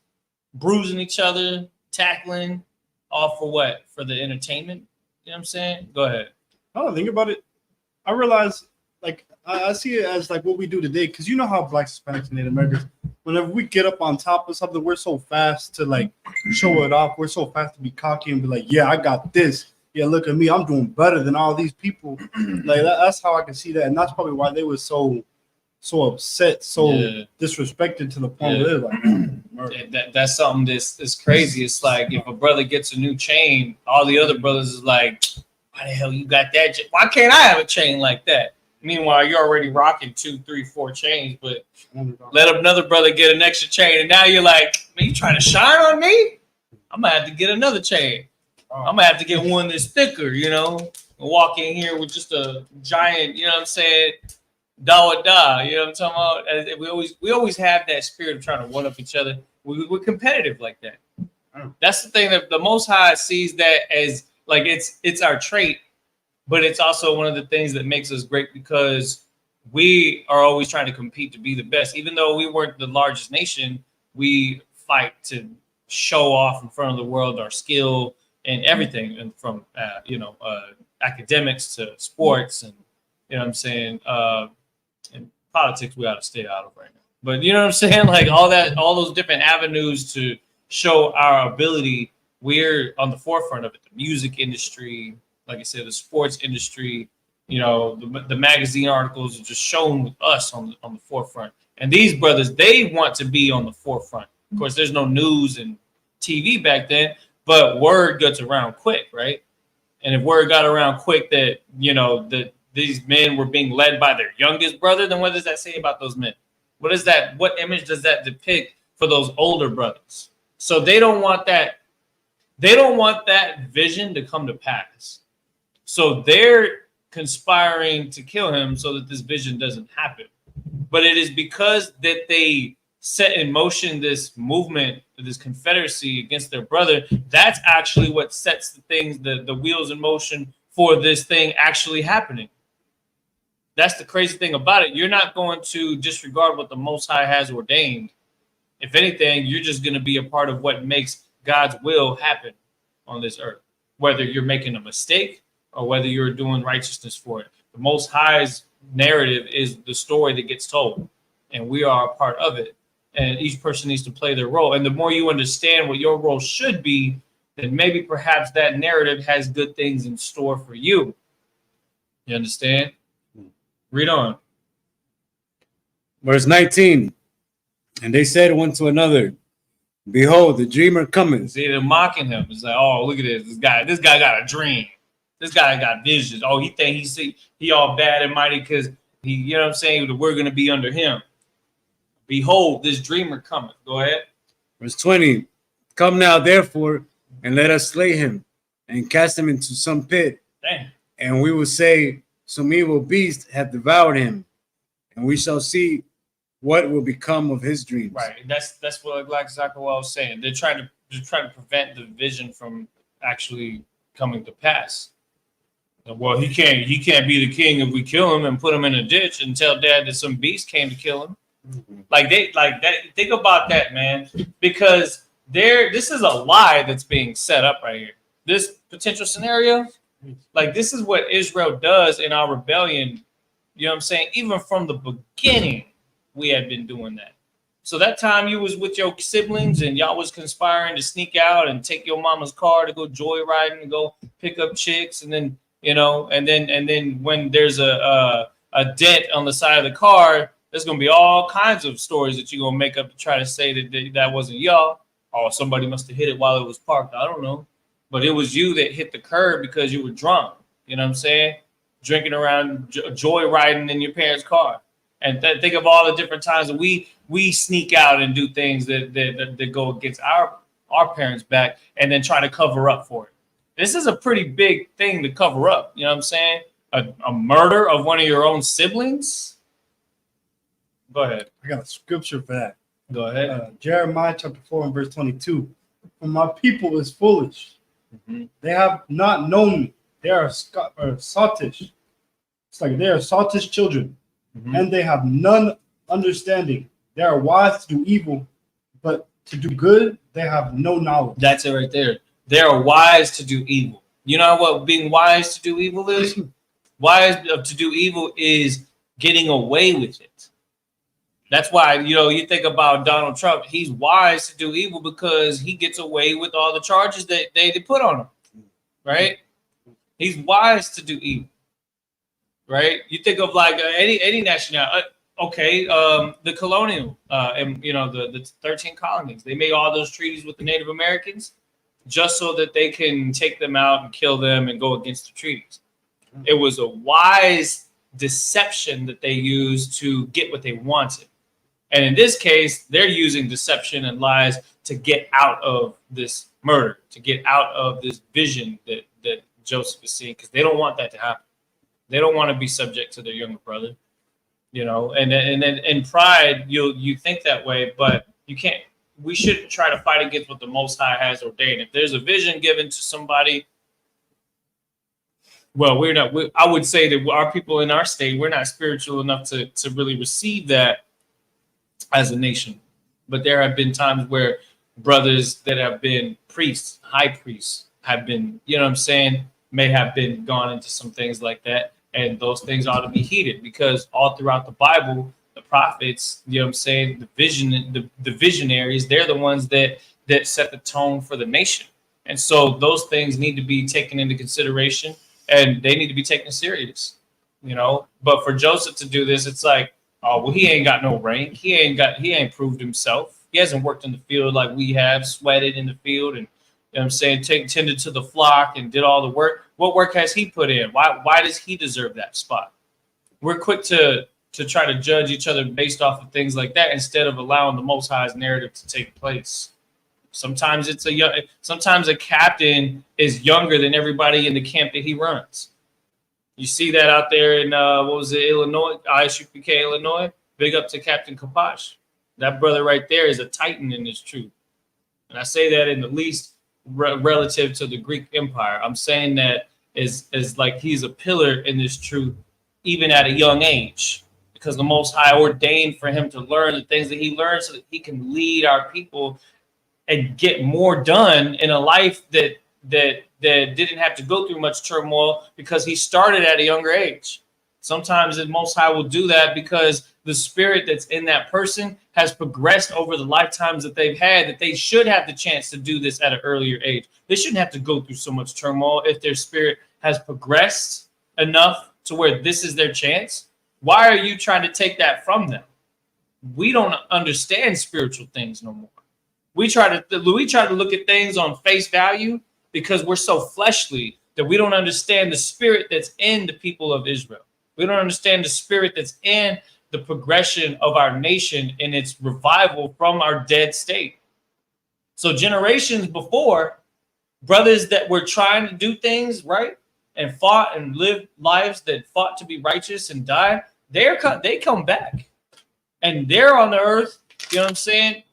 bruising each other, tackling, all for what? For the entertainment? You know what I'm saying? Go ahead. I don't think about it. I realize, like, I see it as like what we do today, because you know how Blacks, Hispanics, and Native Americans, whenever we get up on top of something, we're so fast to like show it off. We're so fast to be cocky and be like, yeah, I got this. yeah, look at me, I'm doing better than all these people. Like that's how I can see that, and that's probably why they were so upset, so disrespected to the point where they're like, that's something that's crazy. It's like if a brother gets a new chain, all the other brothers is like, why the hell you got that? Why can't I have a chain like that? Meanwhile, you're already rocking 2, 3, 4 chains, but let another brother get an extra chain, and now you're like, man, you trying to shine on me? I'm gonna have to get another chain. I'm gonna have to get one that's thicker, you know, and walk in here with just a giant, you know what I'm saying, you know what I'm talking about? We always have that spirit of trying to one up each other. We're competitive like that. That's the thing that the Most High sees that as like it's our trait, but it's also one of the things that makes us great because we are always trying to compete to be the best. Even though we weren't the largest nation, we fight to show off in front of the world our skill and everything, and from academics to sports, and you know what I'm saying. And politics we got to stay out of right now. But you know what I'm saying? Like all those different avenues to show our ability, we're on the forefront of it. The music industry, like I said, the sports industry, you know, the magazine articles are just shown with us on the forefront. And these brothers, they want to be on the forefront. Of course, there's no news and TV back then, but word gets around quick, right? And if word got around quick that, you know, that these men were being led by their youngest brother, then what does that say about those men? What is that? What image does that depict for those older brothers? So they don't want that. They don't want that vision to come to pass. So they're conspiring to kill him so that this vision doesn't happen. But it is because that they set in motion this movement, this confederacy against their brother. That's actually what sets the things, the wheels in motion for this thing actually happening. That's the crazy thing about it. You're not going to disregard what the Most High has ordained. If anything, you're just going to be a part of what makes God's will happen on this earth, whether you're making a mistake or whether you're doing righteousness for it. The Most High's narrative is the story that gets told, and we are a part of it. And each person needs to play their role. And the more you understand what your role should be, then maybe perhaps that narrative has good things in store for you. You understand? Read on. Verse 19. And they said one to another, behold, the dreamer cometh. See, they're mocking him. It's like, oh, look at this. This guy got a dream. This guy got visions. Oh, he think he all bad and mighty because he, you know what I'm saying, that we're going to be under him. Behold, this dreamer cometh. Go ahead. Verse 20. Come now, therefore, and let us slay him and cast him into some pit. Damn. And we will say, some evil beast hath devoured him, and we shall see what will become of his dreams. Right. That's what exactly what I was saying. They're trying to prevent the vision from actually coming to pass. Well, he can't be the king if we kill him and put him in a ditch and tell dad that some beast came to kill him. Mm-hmm. Like that. Think about that, man, because this is a lie that's being set up right here. This potential scenario, like this is what Israel does in our rebellion. You know what I'm saying? Even from the beginning, we had been doing that. So that time you was with your siblings and y'all was conspiring to sneak out and take your mama's car to go joyriding and go pick up chicks, and then you know, and then when there's a dent on the side of the car, there's gonna be all kinds of stories that you're gonna make up to try to say that wasn't y'all. Oh, somebody must have hit it while it was parked. I don't know. But it was you that hit the curb because you were drunk. You know what I'm saying? Drinking around, joyriding in your parents' car. And think of all the different times that we sneak out and do things that go against our parents' back and then try to cover up for it. This is a pretty big thing to cover up. You know what I'm saying? A murder of one of your own siblings? Go ahead. I got a scripture for that. Go ahead. Jeremiah chapter 4 and verse 22. For my people is foolish. Mm-hmm. They have not known me. They are sottish. It's like they are sottish children. Mm-hmm. And they have none understanding. They are wise to do evil, but to do good, they have no knowledge. That's it right there. They are wise to do evil. You know what being wise to do evil is? Wise to do evil is getting away with it. That's why, you know, you think about Donald Trump. He's wise to do evil because he gets away with all the charges that they put on him, right? He's wise to do evil, right? You think of like any nationality. The colonial, and the 13 colonies. They made all those treaties with the Native Americans just so that they can take them out and kill them and go against the treaties. It was a wise deception that they used to get what they wanted. And in this case, they're using deception and lies to get out of this murder, to get out of this vision that Joseph is seeing, because they don't want that to happen. They don't want to be subject to their younger brother, and then in pride, you think that way, but you can't. We shouldn't try to fight against what the Most High has ordained. If there's a vision given to somebody, well, we're not. I would say that our people in our state, we're not spiritual enough to really receive that as a nation. But there have been times where brothers that have been priests, high priests, have been, may have been gone into some things like that. And those things ought to be heeded, because all throughout the Bible, the prophets, the visionaries, they're the ones that set the tone for the nation. And so those things need to be taken into consideration, and they need to be taken serious, But for Joseph to do this, it's like, oh, well, he ain't got no rank. He ain't proved himself. He hasn't worked in the field like we have, sweated in the field and, tended to the flock and did all the work. What work has he put in? Why does he deserve that spot? We're quick to try to judge each other based off of things like that, instead of allowing the Most High's narrative to take place. Sometimes sometimes a captain is younger than everybody in the camp that he runs. You see that out there in Illinois, Isupk, Illinois. Big up to Captain Kapash. That brother right there is a titan in this truth. And I say that in the least relative to the Greek Empire. I'm saying that is like he's a pillar in this truth, even at a young age, because the Most High ordained for him to learn the things that he learned so that he can lead our people and get more done in a life that didn't have to go through much turmoil, because he started at a younger age. Sometimes the Most High will do that because the spirit that's in that person has progressed over the lifetimes that they've had, that they should have the chance to do this at an earlier age. They shouldn't have to go through so much turmoil if their spirit has progressed enough to where this is their chance. Why are you trying to take that from them? We don't understand spiritual things no more. We try to look at things on face value because we're so fleshly that we don't understand the spirit that's in the people of Israel. We don't understand the spirit that's in the progression of our nation in its revival from our dead state. So generations before, brothers that were trying to do things right and fought and lived lives that fought to be righteous and died, they come back and they're on the earth,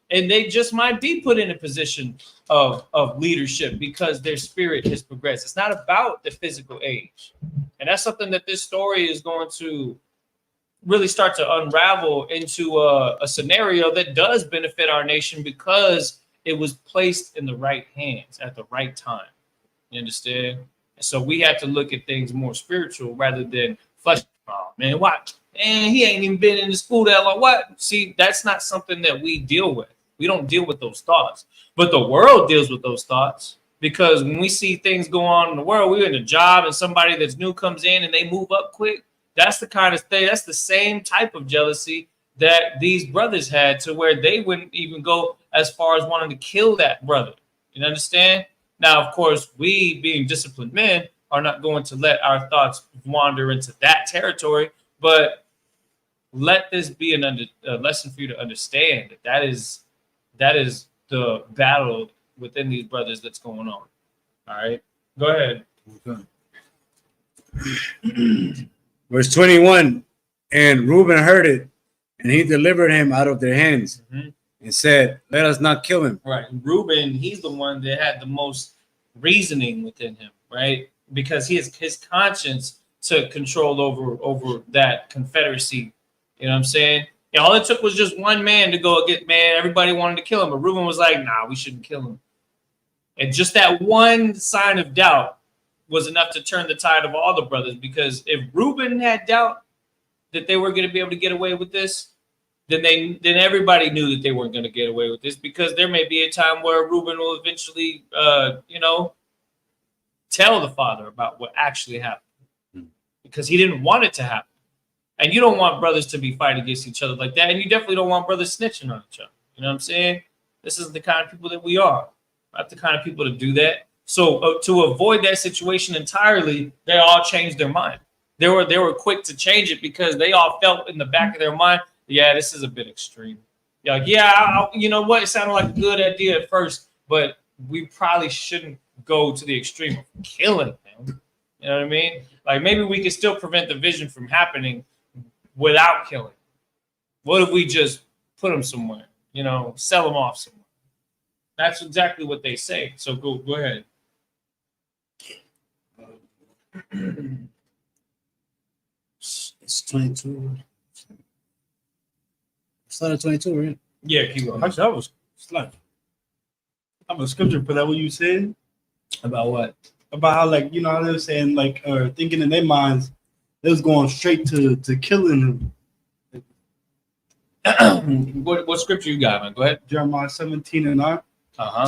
and they just might be put in a position of leadership because their spirit has progressed. It's not about the physical age. And that's something that this story is going to really start to unravel into a scenario that does benefit our nation because it was placed in the right hands at the right time. You understand? And so we have to look at things more spiritual rather than flesh. Oh, man, what? Man, he ain't even been in the school that long. What? See, that's not something that we deal with. We don't deal with those thoughts. But the world deals with those thoughts, because when we see things go on in the world, we're in a job and somebody that's new comes in and they move up quick. That's the kind of thing. That's the same type of jealousy that these brothers had, to where they wouldn't even go as far as wanting to kill that brother. You understand? Now, of course, we being disciplined men are not going to let our thoughts wander into that territory, but let this be a lesson for you to understand that is the battle within these brothers that's going on. All right, go ahead. Okay. Verse 21, and Reuben heard it, and he delivered him out of their hands, and said, let us not kill him. Right. Reuben, he's the one that had the most reasoning within him, right? Because his conscience took control over that confederacy. You know what I'm saying? And all it took was just one man to go get, everybody wanted to kill him. But Reuben was like, nah, we shouldn't kill him. And just that one sign of doubt was enough to turn the tide of all the brothers. Because if Reuben had doubt that they were going to be able to get away with this, then everybody knew that they weren't going to get away with this, because there may be a time where Reuben will eventually, tell the father about what actually happened because he didn't want it to happen. And you don't want brothers to be fighting against each other like that. And you definitely don't want brothers snitching on each other. You know what I'm saying? This is the kind of people that we are. Not the kind of people to do that. So to avoid that situation entirely, they all changed their mind. They were quick to change it because they all felt in the back of their mind, yeah, this is a bit extreme. You know what? It sounded like a good idea at first, but we probably shouldn't go to the extreme of killing them. You know what I mean? Like maybe we can still prevent the vision from happening without killing. What if we just put them somewhere? You know, sell them off somewhere. That's exactly what they say. So go ahead. It's 22. Started 22, right? Yeah, keep going. Actually, I have a scripture for that. What you said About what? about how, like, you know, how they were saying, like, thinking in their minds, they was going straight to killing him. What scripture you got, man? Go ahead. Jeremiah 17:9. Uh-huh.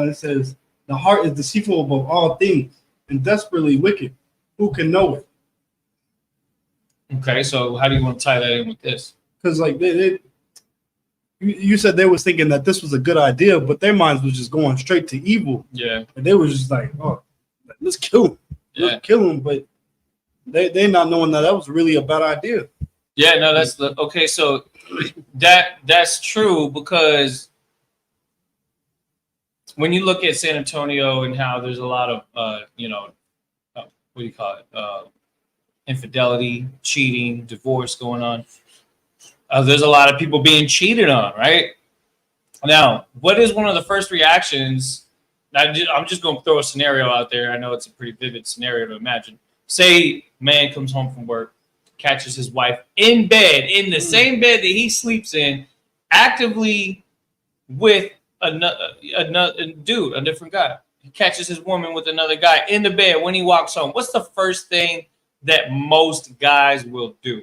It says, "The heart is deceitful above all things and desperately wicked. Who can know it?" Okay, so how do you want to tie that in with this? Because, like, you said they was thinking that this was a good idea, but their minds was just going straight to evil. Yeah. And they were just like, "Oh, let's kill him. Let's kill him." But they not knowing that was really a bad idea. Yeah, no, that's the okay. So that's true because when you look at San Antonio and how there's a lot of what do you call it? Infidelity, cheating, divorce going on. There's a lot of people being cheated on, right? Now, what is one of the first reactions? I'm just going to throw a scenario out there. I know it's a pretty vivid scenario to imagine. Say, man comes home from work, catches his wife in bed, in the same bed that he sleeps in, actively with another dude, a different guy. He catches his woman with another guy in the bed when he walks home. What's the first thing that most guys will do?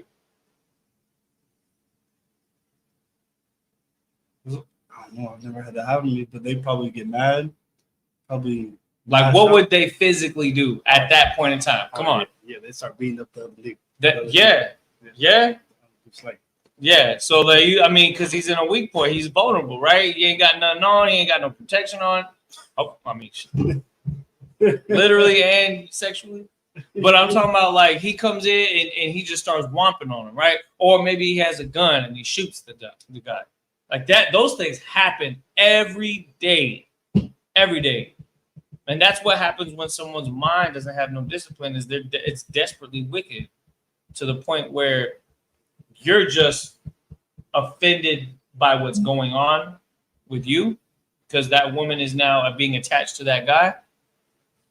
I don't know. I've never had that happen to me, but they probably get mad. Probably. Like, what would they physically do at that point in time? Come on. Yeah, they start beating up the other dude. Yeah. It's like, Yeah. So, because he's in a weak point, he's vulnerable, right? He ain't got nothing on. He ain't got no protection on. Oh, literally and sexually. But I'm talking about, like, he comes in and he just starts whomping on him, right? Or maybe he has a gun and he shoots the guy. Like that, those things happen every day. Every day. And that's what happens when someone's mind doesn't have no discipline, is it's desperately wicked to the point where you're just offended by what's going on with you because that woman is now being attached to that guy.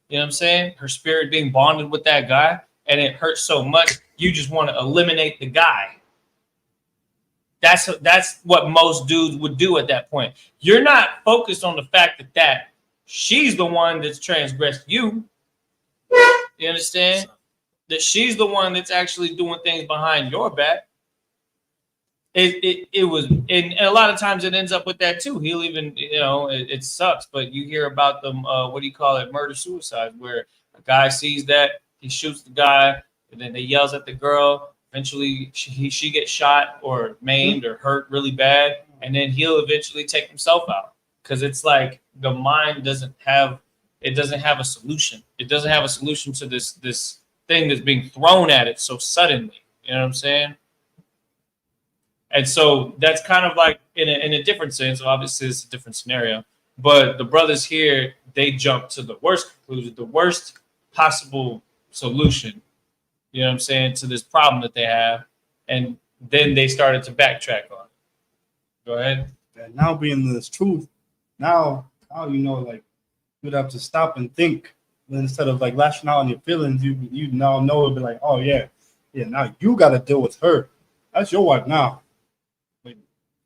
You know what I'm saying? Her spirit being bonded with that guy, and it hurts so much, you just want to eliminate the guy. That's what most dudes would do at that point. You're not focused on the fact that she's the one that's transgressed you. You understand? That she's the one that's actually doing things behind your back. It was, and a lot of times it ends up with that too. He'll even, it sucks, but you hear about them, murder-suicide, where a guy sees that, he shoots the guy, and then they yells at the girl. Eventually, she gets shot or maimed or hurt really bad, and then he'll eventually take himself out because it's like the mind doesn't have a solution. It doesn't have a solution to this thing that's being thrown at it so suddenly. You know what I'm saying? And so that's kind of like in a different sense. Obviously, it's a different scenario, but the brothers here, they jump to the worst conclusion, the worst possible solution. You know what I'm saying, to this problem that they have, and then they started to backtrack on it. Go ahead. And now being this truth, now like you'd have to stop and think instead of like lashing out on your feelings. You now know it'd be like, oh yeah, now you got to deal with her. That's your wife now.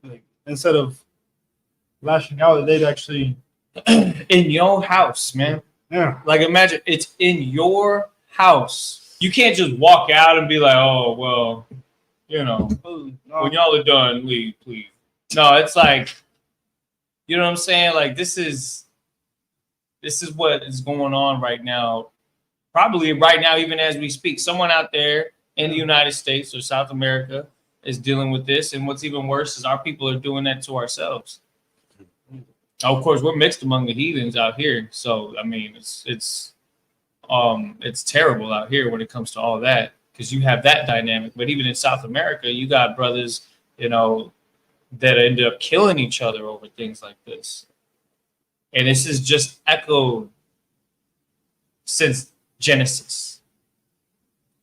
Like instead of lashing out, they'd actually in your house, man. Yeah. Like imagine it's in your house. You can't just walk out and be like, oh, well, when y'all are done, leave, please. No, it's like, you know what I'm saying? Like, this is This is what is going on right now. Probably right now, even as we speak, someone out there in the United States or South America is dealing with this. And what's even worse is our people are doing that to ourselves. Of course, we're mixed among the heathens out here. So, I mean, it's terrible out here when it comes to all that, because you have that dynamic. But even in South America, you got brothers, you know, that end up killing each other over things like this. And this is just echoed since Genesis.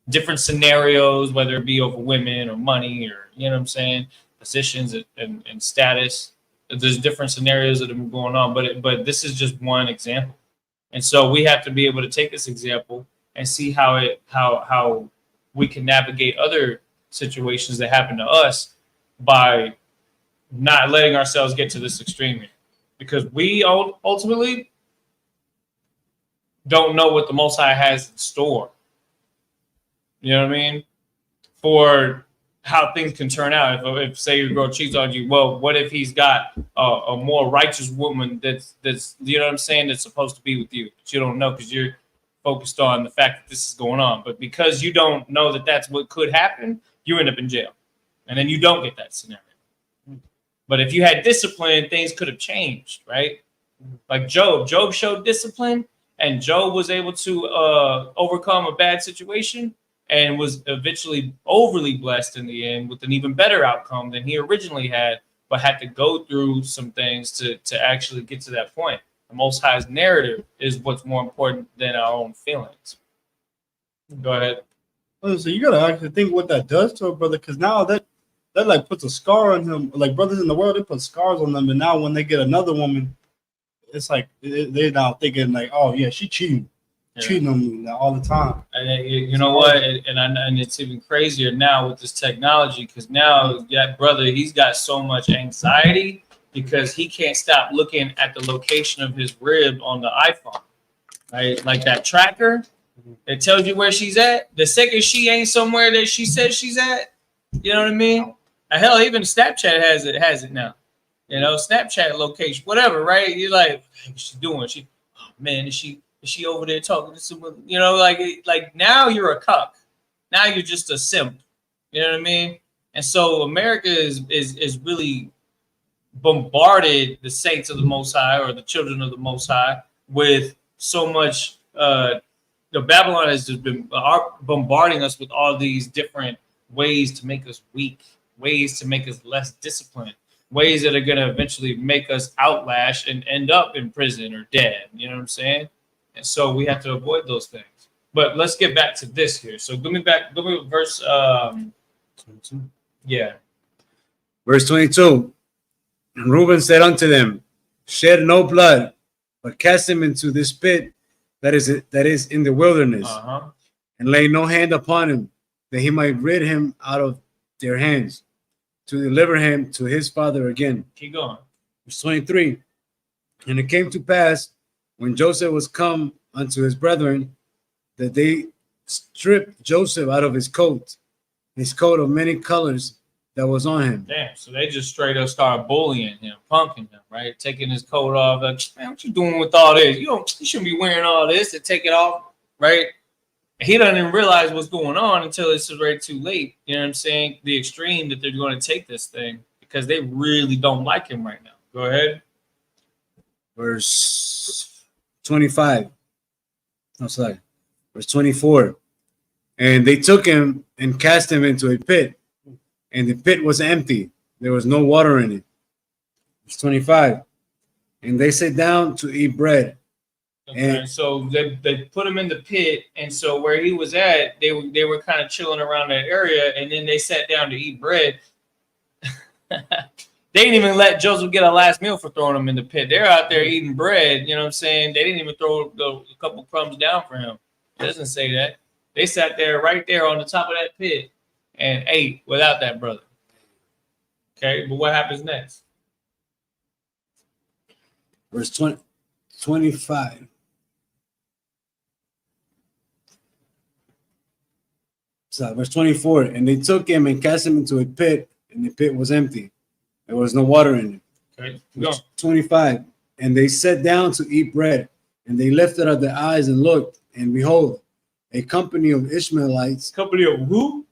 Different scenarios, whether it be over women or money or, you know what I'm saying, positions and status. There's different scenarios that have been going on, but this is just one example. And so we have to be able to take this example and see how we can navigate other situations that happen to us by not letting ourselves get to this extreme, because we ultimately don't know what the Most High has in store. You know what I mean? For how things can turn out. If say your girl cheats on you, well, what if he's got a more righteous woman that's you know what I'm saying, that's supposed to be with you, but you don't know because you're focused on the fact that this is going on. But because you don't know that that's what could happen, you end up in jail, and then you don't get that scenario. But if you had discipline, things could have changed, right? Like Job showed discipline, and Job was able to overcome a bad situation and was eventually overly blessed in the end with an even better outcome than he originally had, but had to go through some things to actually get to that point. The Most High's narrative is what's more important than our own feelings. Go ahead. So you gotta actually think what that does to a brother, because now that like puts a scar on him. Like brothers in the world, they put scars on them, and now when they get another woman, it's like they're now thinking like, oh yeah, she cheating on me now all the time. And you know what? And it's even crazier now with this technology, because now that brother, he's got so much anxiety because he can't stop looking at the location of his rib on the iPhone, right? Like that tracker, it tells you where she's at. The second she ain't somewhere that she says she's at, you know what I mean? Hell, even Snapchat has it now. You know, Snapchat location, whatever, right? You're like, what's she doing? Oh man, is she over there talking to someone? You know, like now you're a cuck. Now you're just a simp. You know what I mean? And so America is really bombarded the saints of the Most High, or the children of the Most High, with so much. The Babylon has just been bombarding us with all these different ways to make us weak, ways to make us less disciplined, ways that are going to eventually make us outlash and end up in prison or dead. You know what I'm saying? And so we have to avoid those things. But let's get back to this here. So give me verse 22. Yeah. Verse 22. And Reuben said unto them, shed no blood, but cast him into this pit that is in the wilderness, and lay no hand upon him, that he might rid him out of their hands, to deliver him to his father again. Keep going. Verse 23. And it came to pass, when Joseph was come unto his brethren, that they stripped Joseph out of his coat of many colors that was on him. Damn, so they just straight up started bullying him, punking him, right? Taking his coat off. Like, man, what you doing with all this? You shouldn't be wearing all this, to take it off, right? He doesn't even realize what's going on until it's already too late. You know what I'm saying? The extreme that they're going to take this thing, because they really don't like him right now. Go ahead. Verse 25. No, sorry. Verse 24. And they took him and cast him into a pit, and the pit was empty. There was no water in it. Verse 25. And they sat down to eat bread. Okay, and so they put him in the pit, and so where he was at, they were kind of chilling around that area, and then they sat down to eat bread. They didn't even let Joseph get a last meal for throwing him in the pit. They're out there eating bread, you know what I'm saying? They didn't even throw a couple crumbs down for him. It doesn't say that. They sat there right there on the top of that pit and ate without that brother. Okay, but what happens next? Verse 25. So, verse 24. And they took him and cast him into a pit, and the pit was empty. There was no water in it. Okay, verse 25. And they sat down to eat bread, And they lifted up their eyes and looked, and behold, a company of Ishmaelites. Company of who?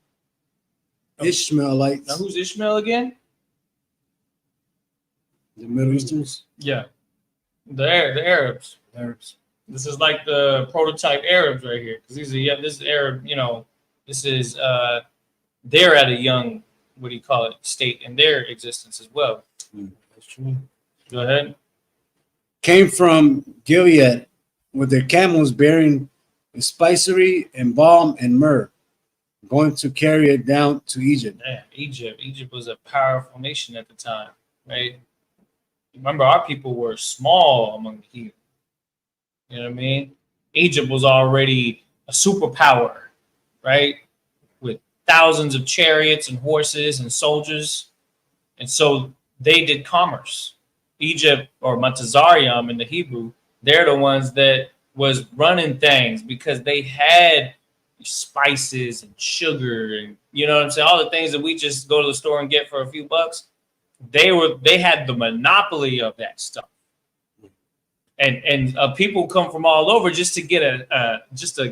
Ishmaelites. Now, who's Ishmael again? The Middle Easterns? Yeah, the Arabs. Arabs. This is like the prototype Arabs right here, because these are this is Arab. You know, this is they're at a young, what do you call it, state in their existence as well. That's true. Go ahead. Came from Gilead with their camels bearing spicery and balm and myrrh, going to carry it down to Egypt. Yeah, Egypt. Egypt was a powerful nation at the time, right? Remember, our people were small among the heathen. You know what I mean? Egypt was already a superpower, right? With thousands of chariots and horses and soldiers. And so they did commerce. Egypt, or Matazarium in the Hebrew, they're the ones that was running things because they had spices and sugar and, you know what I'm saying, all the things that we just go to the store and get for a few bucks. They had the monopoly of that stuff. And people come from all over just to get a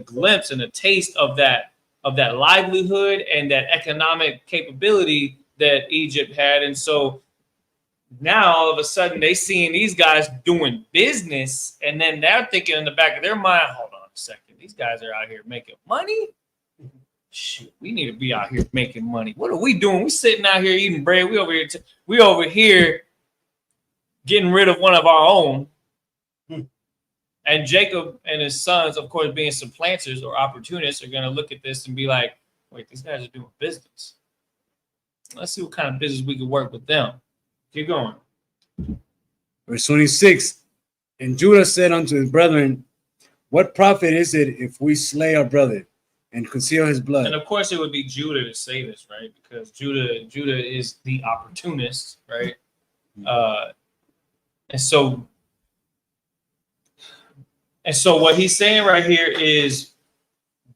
glimpse and a taste of that livelihood and that economic capability that Egypt had. And so now all of a sudden they seeing these guys doing business, and then they're thinking in the back of their mind, hold on a second, these guys are out here making money. Shoot, we need to be out here making money. What are we doing? We sitting out here eating bread. We over here getting rid of one of our own. And Jacob and his sons, of course, being supplanters or opportunists, are going to look at this and be like, wait, these guys are doing business. Let's see what kind of business we can work with them. Keep going. Verse 26. And Judah said unto his brethren, what profit is it if we slay our brother and conceal his blood? And of course, it would be Judah to say this, right? Because Judah is the opportunist, right? And so what he's saying right here is,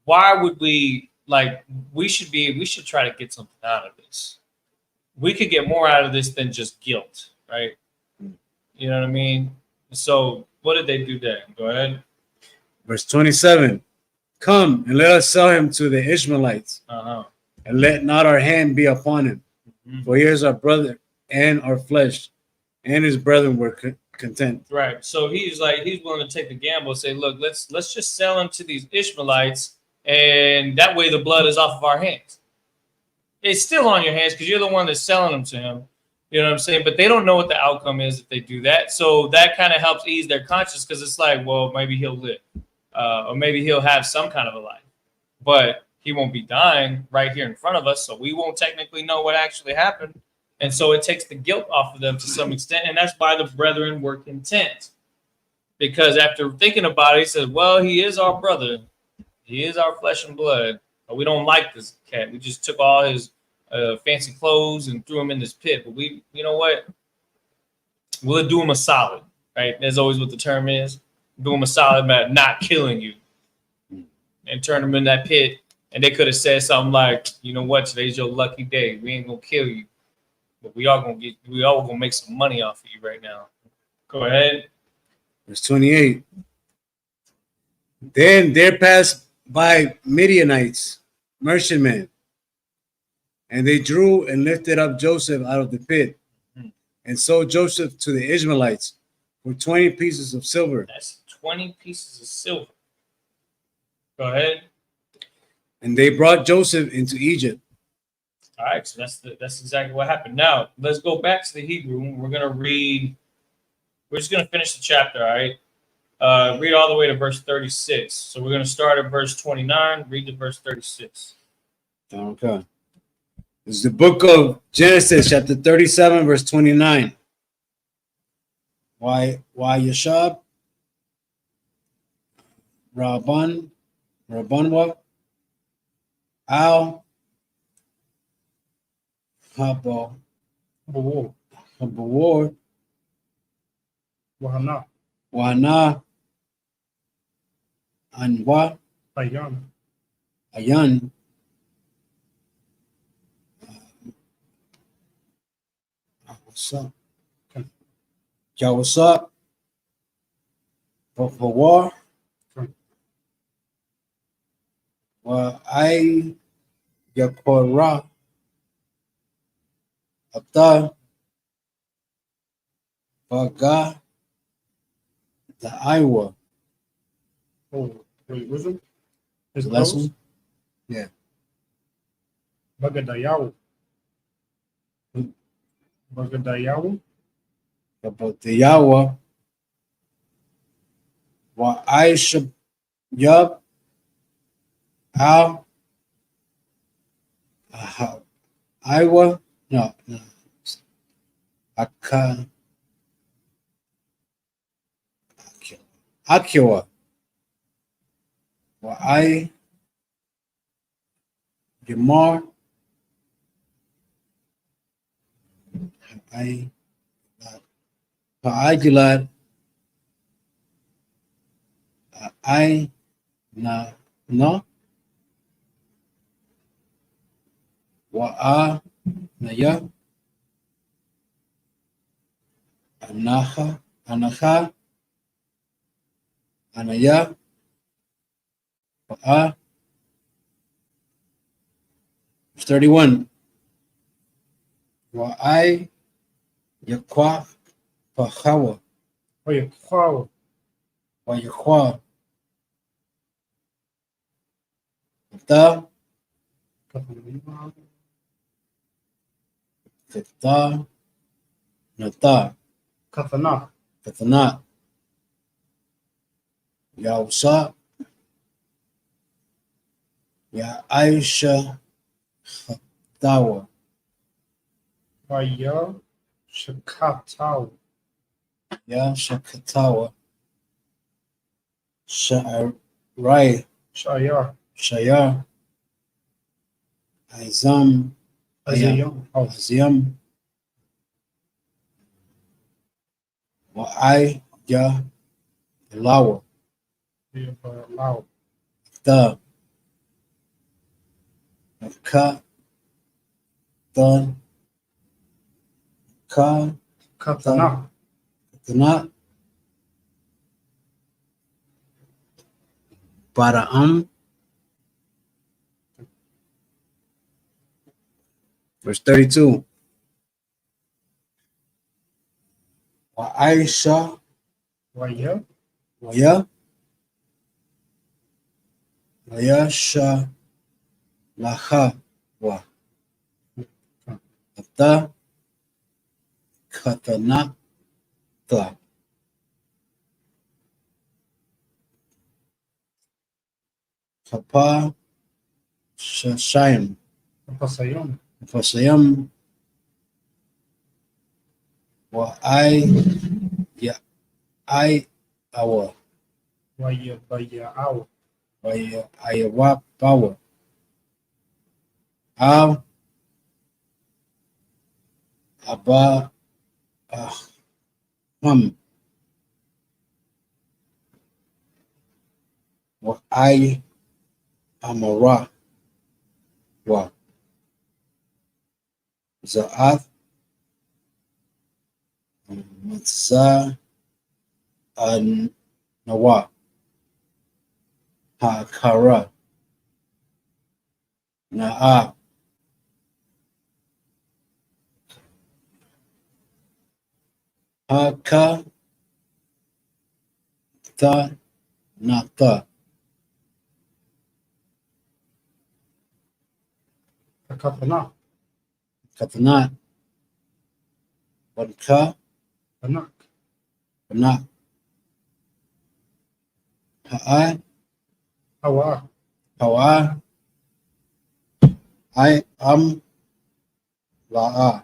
why would we we should try to get something out of this. We could get more out of this than just guilt, right? You know what I mean? So what did they do there? Go ahead. Verse 27. Come and let us sell him to the Ishmaelites, and let not our hand be upon him. For he is our brother and our flesh, and his brethren were content. Right. So he's willing to take the gamble and say, look, let's just sell him to these Ishmaelites, and that way the blood is off of our hands. It's still on your hands because you're the one that's selling them to him. You know what I'm saying? But they don't know what the outcome is if they do that. So that kind of helps ease their conscience, because it's like, well, maybe he'll live. Or maybe he'll have some kind of a life. But he won't be dying right here in front of us, so we won't technically know what actually happened. And so it takes the guilt off of them to some extent, and that's why the brethren were content. Because after thinking about it, he said, well, he is our brother. He is our flesh and blood. But we don't like this cat. We just took all his fancy clothes and threw him in this pit. But you know what? We'll do him a solid, right? That's always what the term is. Do him a solid by not killing you. And turn him in that pit. And they could have said something like, you know what? Today's your lucky day. We ain't going to kill you. But we all gonna make some money off of you right now. Go ahead. Verse 28. Then there passed by Midianites, merchantmen, and they drew and lifted up Joseph out of the pit, and sold Joseph to the Ishmaelites for 20 pieces of silver. That's 20 pieces of silver. Go ahead. And they brought Joseph into Egypt. All right, so that's exactly what happened. Now, let's go back to the Hebrew. We're just going to finish the chapter, all right? Read all the way to verse 36. So we're going to start at verse 29, read to verse 36. Okay. This is the book of Genesis, chapter 37, verse 29. Why Yashab? Rabbanwa? Al? Habawar, Wahana, Anwa, Ayan, what's up? What's up? for war. Well, I Yakora Ata Baga the Iowa. Oh, wait, was it? His Last close? one? Yeah. Bagadayahu. Bagadayahu. About the Yawa. Well, I should Yub Al Iowa. No. Aka Akiwa. Well, I Gemar. I Paagilad. I na no. Wa Naya Anaha Anaya Wa 31. Wa I Yakwa Pahawa Oh, yeah. Wow. Wa Yakwa Ta Kata Nata Katana. Katana Yausa Ya Aisha Dawa Vaya Shakatau. Ya Shakatawa Sha'arai Shaya. Shayar Azam Azayam. Oh, Aziam Wa I Ya Lawa yeah, Lao. Ta Ka Tan Ka Katana. Katana Paraam. Verse 32. Wa Aisha Vaya. Waya Wayasha Laha Wa Ata Katana Ta Kapa Shashayim Pasayam. Fasayam Wa Ya I Awa Vaya. Vaya. Ow. Waya Ayawa Power Al Aba Aham Wa I Amara Wa Za'ath Matza An Nawa Hakara Na'a Haka Ta Nata Katana. Katana Banka Anak. Bana Ha'a Hawa. Hawa I am La'a.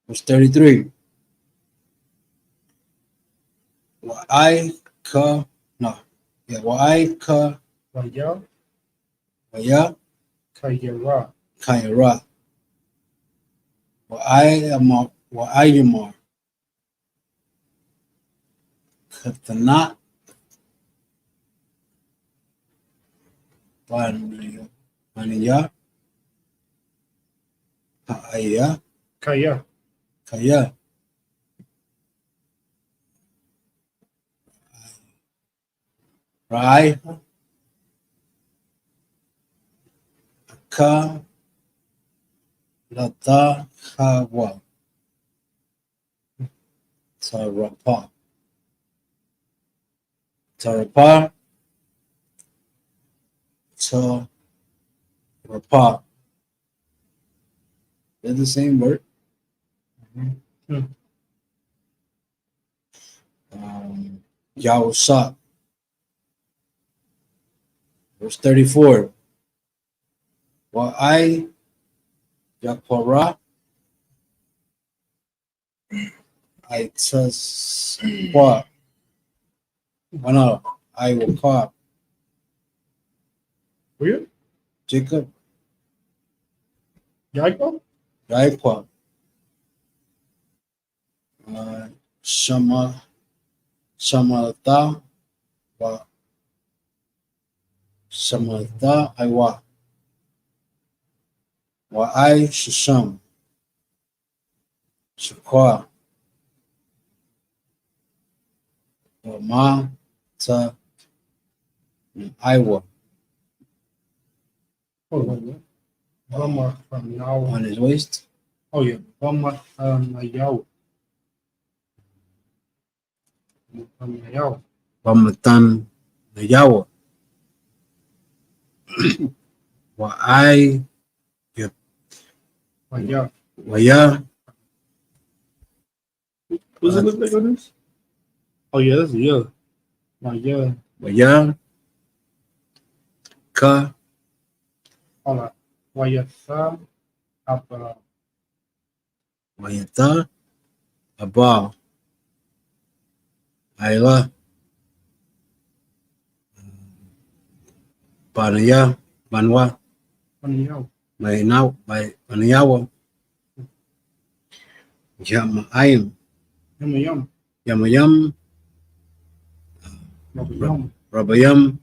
Verse 33. Wa I ka no. Yeah, wa I ka Vaya. Waya Kayara. Kaira. Wa I am Katana Paniya Ha'aya Kaya. Kaya Rai, Ka, Lata, Hawa, Tarapa. Tarapa, Tarapa. They're the same word. Yawsak. Verse 34. Wa'ai Yakpara Aitaswa. Bueno, I will call Where? Jacob. Jacob? Jacob. Shamalta. Wa Shamalta Aiwa. Wa'ai Shisham. Shakwa. Wama Ta Iowa. Hold on. Bama from now. On his waist. Oh, yeah. Bama Yao. Yao. Bamatan Nayawa. Wa'ai Yeah. Waya. What's it look like on this? Oh, yeah, that's a yeah. Yeah. Waya. Ka. Hold on. Wayasa Abba. Wayata. Abba. Ayla. Banaya. Banwa. Yao. Banayawa. Yamayam. Yum. Yamayam. Yum. Rabayam.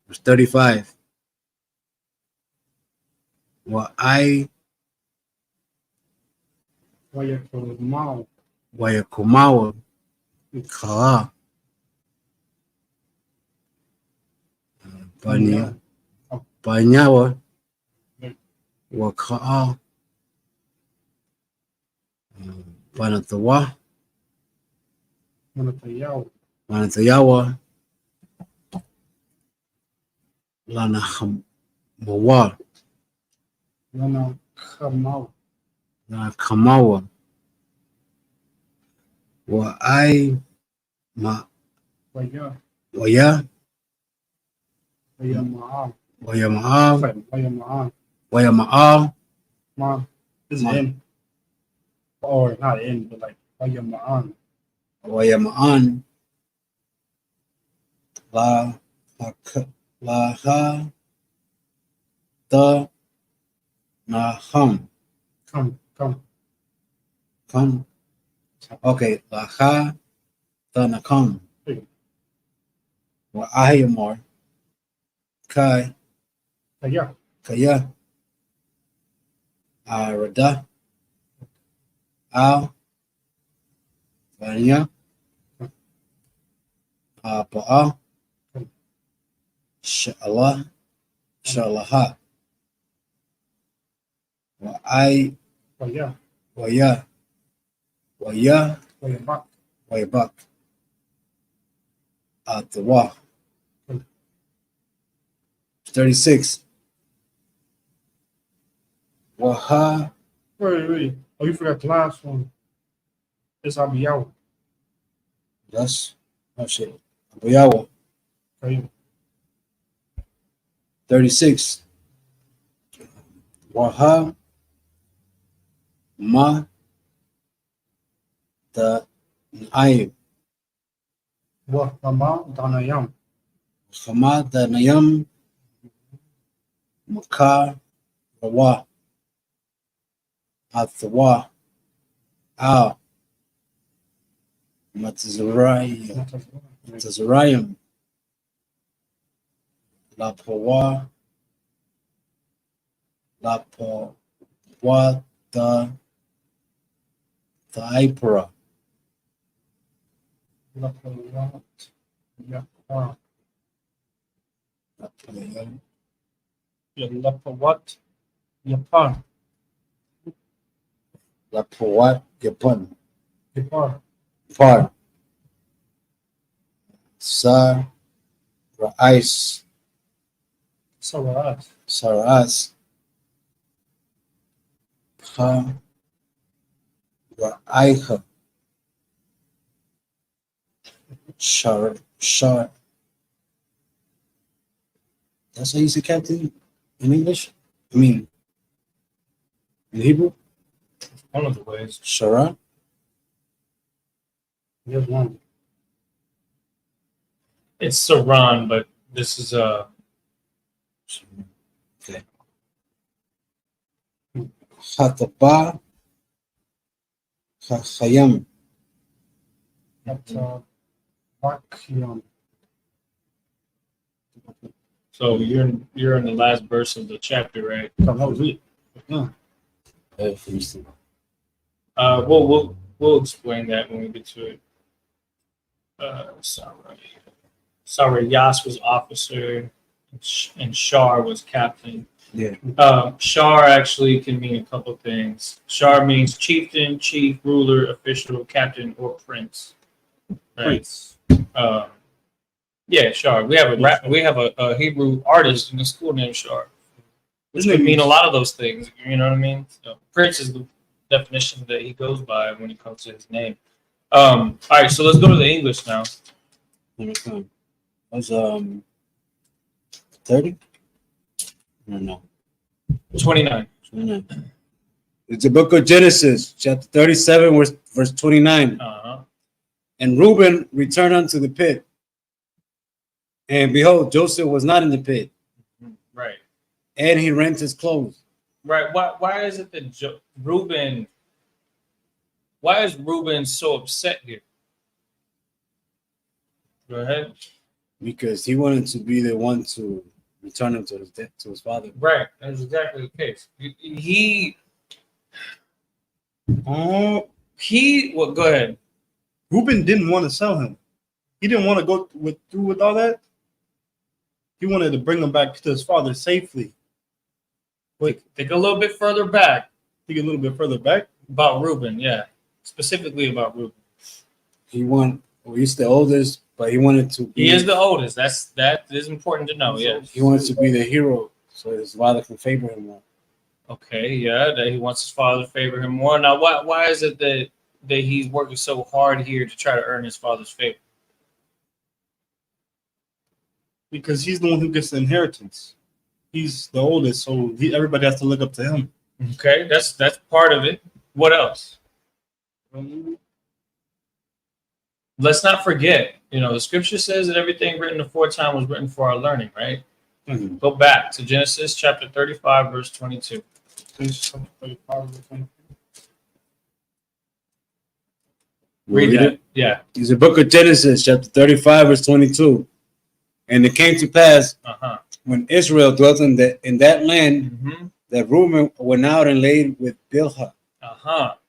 Verse 35. Wa'ai Wayakomao. Wayakumawa. Kala. Banyawa. Waka'a. Banatawa. Manatayao. Banatayawa. Lanahamawa. Lana Kamao. Kamawa. Wa'ai ma Waya. waya Wayamaa. wayama'a Wayamaa. wayama'a Ma. This is Ma. in. Or not in, but like Wayamaan. wayama'an la ha ta naham Come. come. Okay, la ha ta nakam. Wa'ayamar kai Yeah. kaya arada al vanya apa'a sha'allah sha'alaha wa'ay Waya. waya Wayabak. waybak atawa 36 waha Wait. Oh, you forgot the last one. It's Abiyao. that's oh shit Abuyawa Okay. 36 waha ma ta ayib Wahama Danayam. khama ta nayam maka rawa atawa al matazarayim lapawa ta taipura Yapar. Yapawat. Yapar. Lapawat Yapun. Yapar. Par. Sa Rais. Sarat. Saras. Ha Raiha. Shar. That's how you say captain in English? I mean, in Hebrew? One of the ways. Shara? Here's one. It's Saran, but this is Okay. Hataba. Hayam. Vakyam. so you're in the last verse of the chapter, right? That was it. Yeah. We'll explain that when we get to it. Sorry, Yas was officer, and Shar was captain. Yeah. Shar actually can mean a couple things. Shar means chieftain, chief, ruler, official, captain, or prince. Right? Prince. Yeah, Shar. We have a Hebrew artist in the school named Shar, which His could name mean a is- lot of those things. You know what I mean? So, prince is the definition that he goes by when it comes to his name. All right, so let's go to the English now. Was 30? No. 29. 29. It's the book of Genesis, chapter 37, verse 29. Uh-huh. And Reuben returned unto the pit. And behold, Joseph was not in the pit. Right. And he rent his clothes. Right. Why is it that Reuben? Why is Reuben so upset here? Go ahead. Because he wanted to be the one to return him to his father. Right. That's exactly the case. Well, go ahead. Reuben didn't want to sell him. He didn't want to go through with all that. He wanted to bring him back to his father safely. Think a little bit further back Think a little bit further back. about Reuben. Yeah. Specifically about Reuben. He's the oldest, but he wanted to be. He is the oldest. That is important to know. Yes. He wanted to be the hero, so his father can favor him more. Okay. Yeah. That he wants his father to favor him more. Now, why is it that he's working so hard here to try to earn his father's favor? Because he's the one who gets the inheritance. He's the oldest, so everybody has to look up to him. Okay. That's part of it. What else? Let's not forget, the scripture says that everything written aforetime was written for our learning, right? Mm-hmm. Go back to Genesis chapter 35, verse 22. Read that. Yeah. It's the book of Genesis, chapter 35, verse 22. And it came to pass when Israel dwelt in that land that Reuben went out and laid with Bilhah,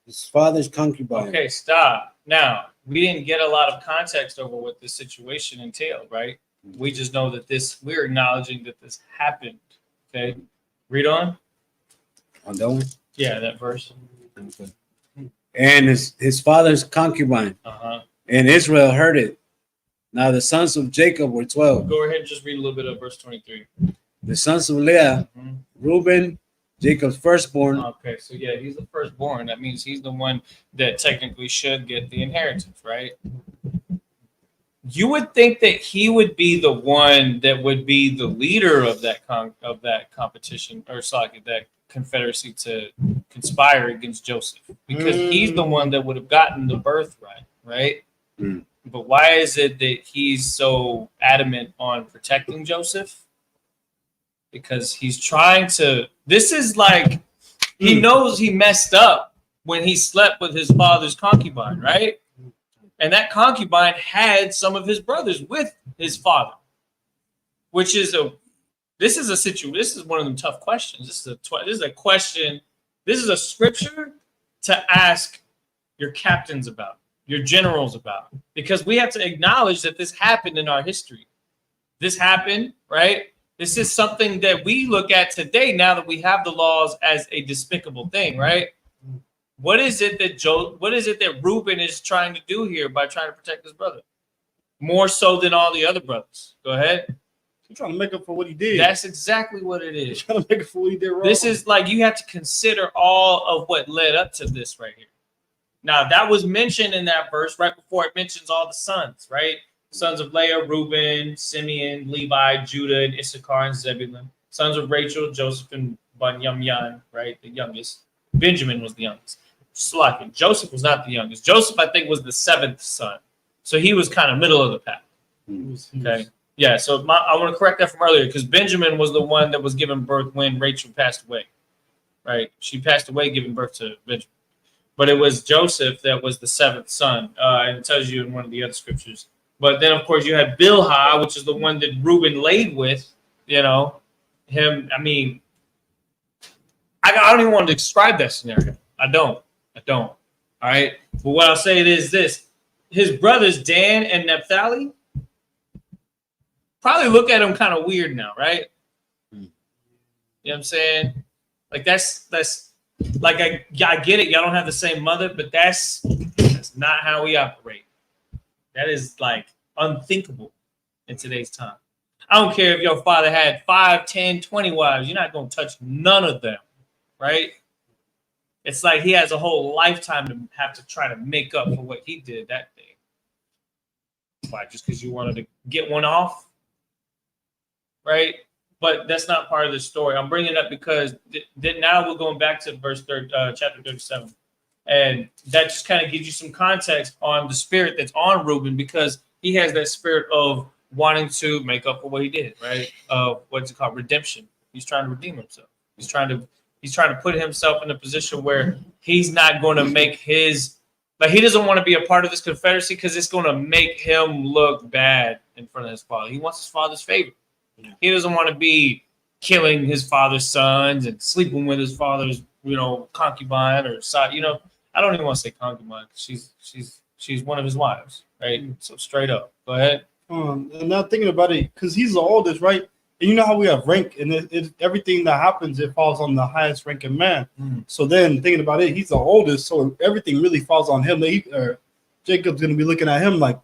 his father's concubine. Okay, stop. Now, we didn't get a lot of context over what this situation entailed, right? We just know that we're acknowledging that this happened. Okay. Read on. On that one? Yeah, that verse. Okay. And his father's concubine. And Israel heard it. Now the sons of Jacob were 12. Go ahead and just read a little bit of verse 23. The sons of Leah, Reuben, Jacob's firstborn. Okay, so yeah, he's the firstborn. That means he's the one that technically should get the inheritance, right? You would think that he would be the one that would be the leader of that competition, or sorry, that confederacy to conspire against Joseph, because he's the one that would have gotten the birthright, right? But why is it that he's so adamant on protecting Joseph? Because he's trying to. This is like he knows he messed up when he slept with his father's concubine, right? And that concubine had some of his brothers with his father, which is this is a situation. This is one of them tough questions. This is a question. This is a scripture to ask your captains about, your generals about? Because we have to acknowledge that this happened in our history. This happened, right? This is something that we look at today now that we have the laws as a despicable thing, right? What is it that Reuben is trying to do here by trying to protect his brother? More so than all the other brothers. Go ahead. He's trying to make up for what he did. That's exactly what it is. He's trying to make up for what he did wrong. This is like, you have to consider all of what led up to this right here. Now, that was mentioned in that verse right before it mentions all the sons, right? Sons of Leah, Reuben, Simeon, Levi, Judah, and Issachar, and Zebulun. Sons of Rachel, Joseph, and Bunyan, right? The youngest. Benjamin was the youngest. Slacking. Joseph was not the youngest. Joseph, I think, was the 7th son. So he was kind of middle of the pack. Okay. Yeah, so I want to correct that from earlier, because Benjamin was the one that was given birth when Rachel passed away. Right? She passed away giving birth to Benjamin. But it was Joseph that was the 7th son. And it tells you in one of the other scriptures. But then, of course, you had Bilhah, which is the one that Reuben laid with, you know, him. I mean, I don't even want to describe that scenario. I don't. All right. But what I'll say is this. His brothers, Dan and Naphtali, probably look at him kind of weird now, right? You know what I'm saying? Like, that's like, I get it. Y'all don't have the same mother, but that's not how we operate. That is like unthinkable in today's time. I don't care if your father had 5, 10, 20 wives. You're not going to touch none of them, right? It's like he has a whole lifetime to have to try to make up for what he did that day. Why? Just because you wanted to get one off? Right? But that's not part of the story. I'm bringing it up because now we're going back to chapter 37. And that just kind of gives you some context on the spirit that's on Reuben, because he has that spirit of wanting to make up for what he did, right? What's it called? Redemption. He's trying to redeem himself. He's trying to put himself in a position where he's not going to make his, like, he doesn't want to be a part of this confederacy because it's going to make him look bad in front of his father. He wants his father's favor. He doesn't want to be killing his father's sons and sleeping with his father's, concubine or side, I don't even want to say concubine because she's one of his wives, right? So straight up, go ahead. And now thinking about it, because he's the oldest, right? And you know how we have rank, and everything that happens, it falls on the highest ranking man. So then thinking about it, he's the oldest, so everything really falls on him. Jacob's gonna be looking at him like,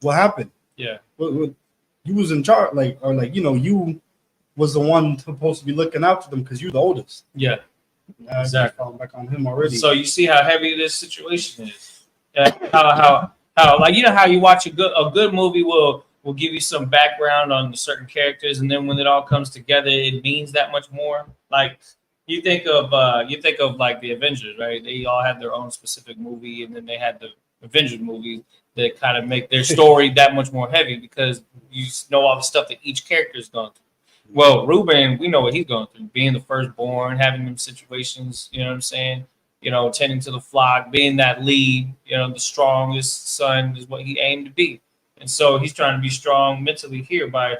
"What happened? Yeah, what you was in charge, you was the one supposed to be looking out for them because you're the oldest." Yeah. Exactly. Falling back on him already. So you see how heavy this situation is. How like, how you watch a good movie will give you some background on certain characters, and then when it all comes together, it means that much more. Like you think of like the Avengers, right? They all had their own specific movie, and then they had the Avengers movie that kind of make their story that much more heavy because you know all the stuff that each character is going through. Well, Reuben, we know what he's going through, being the firstborn, having them situations, you know what I'm saying? Tending to the flock, being that lead, the strongest son is what he aimed to be. And so he's trying to be strong mentally here by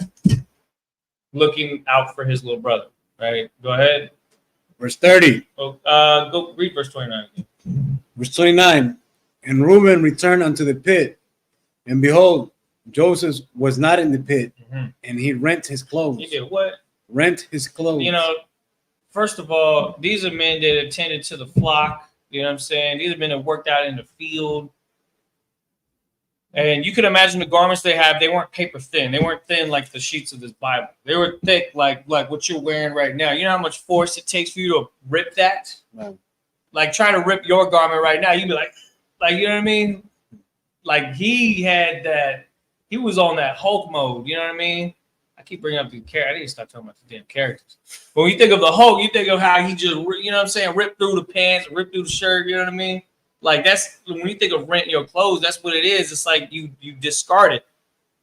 looking out for his little brother, right? Go ahead. Verse 30. Go read verse 29. Verse 29. And Reuben returned unto the pit, and behold, Joseph was not in the pit, and he rent his clothes. He did what? Rent his clothes. First of all, these are men that attended to the flock. You know what I'm saying? These are men that worked out in the field. And you can imagine the garments they have, they weren't paper thin. They weren't thin like the sheets of this Bible. They were thick like what you're wearing right now. You know how much force it takes for you to rip that? Right. Like try to rip your garment right now, you'd be like, you know what I mean? Like he had that. He was on that Hulk mode, you know what I mean? I keep bringing up the characters. I need to stop talking about the damn characters. But when you think of the Hulk, you think of how he just, ripped through the pants, ripped through the shirt, you know what I mean? Like that's, when you think of renting your clothes, that's what it is. It's like you discard it.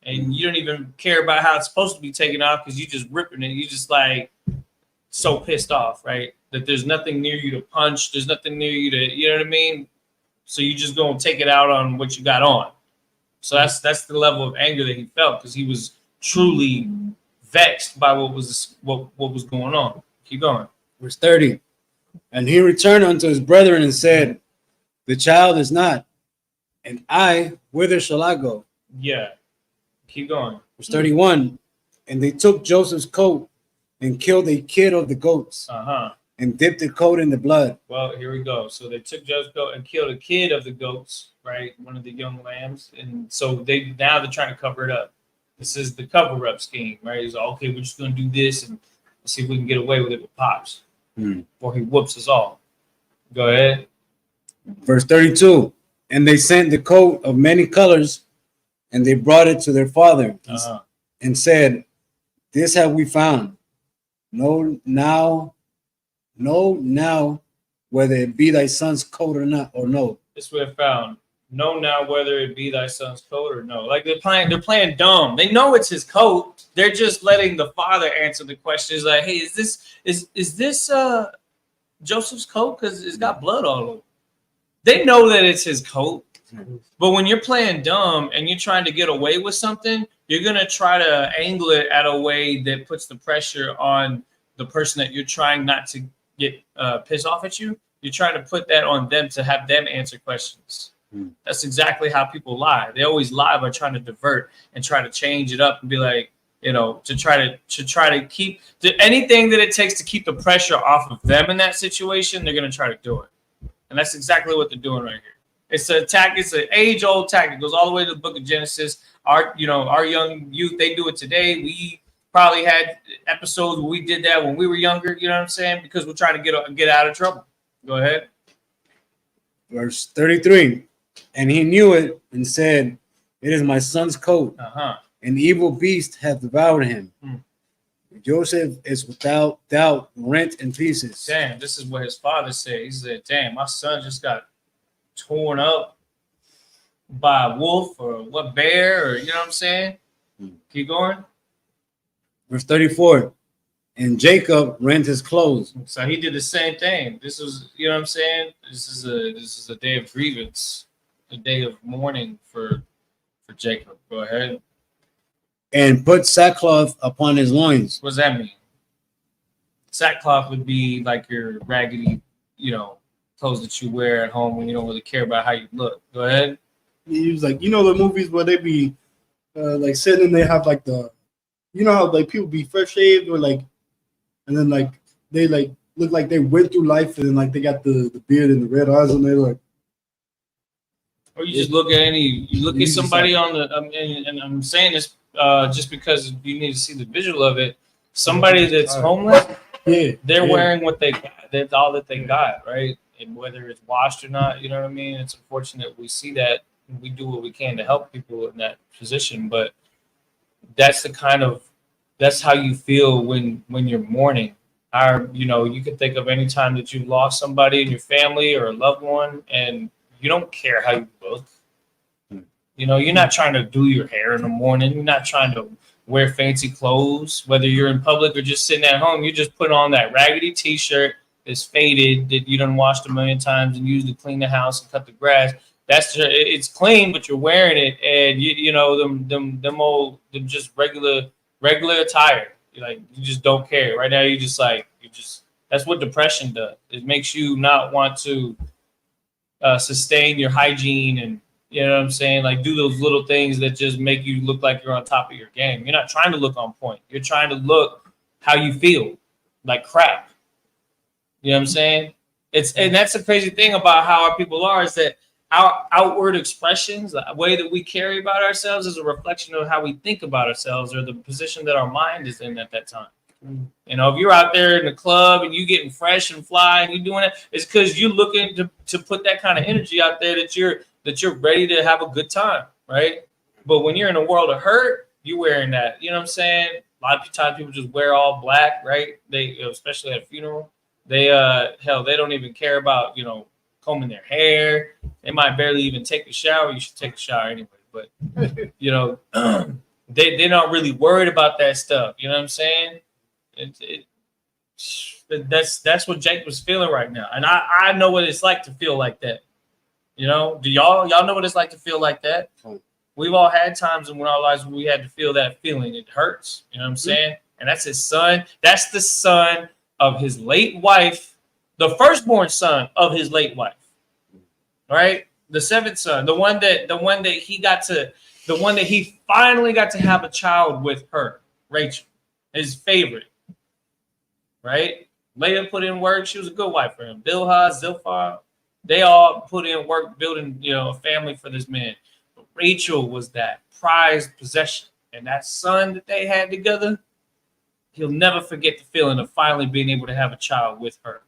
And you don't even care about how it's supposed to be taken off because you just ripping it. You just like so pissed off, right? That there's nothing near you to punch. There's nothing near you to, you know what I mean? So you just going to take it out on what you got on. So that's the level of anger that he felt because he was truly vexed by what was going on. Keep going. Verse 30. And he returned unto his brethren and said, the child is not, And I, whither shall I go? Yeah. Keep going. Verse 31. And they took Joseph's coat and killed a kid of the goats. And dipped the coat in the blood. Well, here we go. So they took Joseph's goat and killed a kid of the goats, right? One of the young lambs. And so they're trying to cover it up. This is the cover-up scheme, right? It's okay, we're just going to do this and see if we can get away with it with Pops. Or he whoops us all. Go ahead. Verse 32. And they sent the coat of many colors, and they brought it to their father and said, this have we found. Know now whether it be thy son's coat or not, or no. This we have found. Know now whether it be thy son's coat or no. Like they're playing dumb. They know it's his coat. They're just letting the father answer the questions. Like, hey, is this Joseph's coat? Because it's got blood all over. They know that it's his coat. But when you're playing dumb and you're trying to get away with something, you're gonna try to angle it at a way that puts the pressure on the person that you're trying not to get pissed off at you. You're trying to put that on them to have them answer questions. That's exactly how people lie. They always lie by trying to divert and try to change it up and be like, to try to keep anything that it takes to keep the pressure off of them in that situation. They're gonna try to do it, and that's exactly what they're doing right here. It's an attack. It's an age-old tactic. It goes all the way to the book of Genesis. Our young youth, they do it today. We probably had episodes where we did that when we were younger. You know what I'm saying? Because we're trying to get out of trouble. Go ahead. Verse 33. And he knew it and said, it is my son's coat. An evil beast hath devoured him. Joseph is without doubt rent in pieces. Damn, this is what his father said. He said, damn, my son just got torn up by a wolf or what bear, or you know what I'm saying? Keep going. Verse 34. And Jacob rent his clothes. So he did the same thing. This was, you know what I'm saying? This is a day of grievance, a day of mourning for Jacob. Go ahead. And put sackcloth upon his loins. What does that mean? Sackcloth would be like your raggedy, clothes that you wear at home when you don't really care about how you look. Go ahead. He was like, the movies where they be like sitting and they have like how like people be fresh shaved or like, and then like they like look like they went through life and then like they got the beard and the red eyes and they're like. Or you just look at somebody on the and I'm saying this just because you need to see the visual of it. Somebody that's homeless, they're wearing what they got. That's all that they got, right? And whether it's washed or not, you know what I mean? It's unfortunate we see that. We do what we can to help people in that position, but that's how you feel when you're mourning. You can think of any time that you've lost somebody in your family or a loved one, and you don't care how you look. You're not trying to do your hair in the morning. You're not trying to wear fancy clothes, whether you're in public or just sitting at home. You just put on that raggedy T-shirt that's faded that you done washed a million times and used to clean the house and cut the grass. It's clean, but you're wearing it, and them just regular attire. You just don't care. Right now, that's what depression does. It makes you not want to sustain your hygiene and, you know what I'm saying? Like do those little things that just make you look like you're on top of your game. You're not trying to look on point. You're trying to look how you feel, like crap. You know what I'm saying? And that's the crazy thing about how our people are, is that our outward expressions, the way that we carry about ourselves, is a reflection of how we think about ourselves or the position that our mind is in at that time. If you're out there in the club and you getting fresh and fly and you doing it, it's because you're looking to put that kind of energy out there that you're ready to have a good time, right? But when you're in a world of hurt, you're wearing that. You know what I'm saying? A lot of times people just wear all black, right? They, especially at a funeral, they don't even care about combing their hair. They might barely even take a shower. You should take a shower anyway, but they're not really worried about that stuff. You know what I'm saying? That's what Jake was feeling right now, and I know what it's like to feel like that. Do y'all know what it's like to feel like that? We've all had times in our lives when we had to feel that feeling. It hurts. You know what I'm saying? And that's his son. That's the son of his late wife, the firstborn son of his late wife. Right? The seventh son, the one that he finally got to have a child with her, Rachel, his favorite, right? Leah put in work. She was a good wife for him. Bilhah, Zilpah, they all put in work building, a family for this man. But Rachel was that prized possession. And that son that they had together, he'll never forget the feeling of finally being able to have a child with her.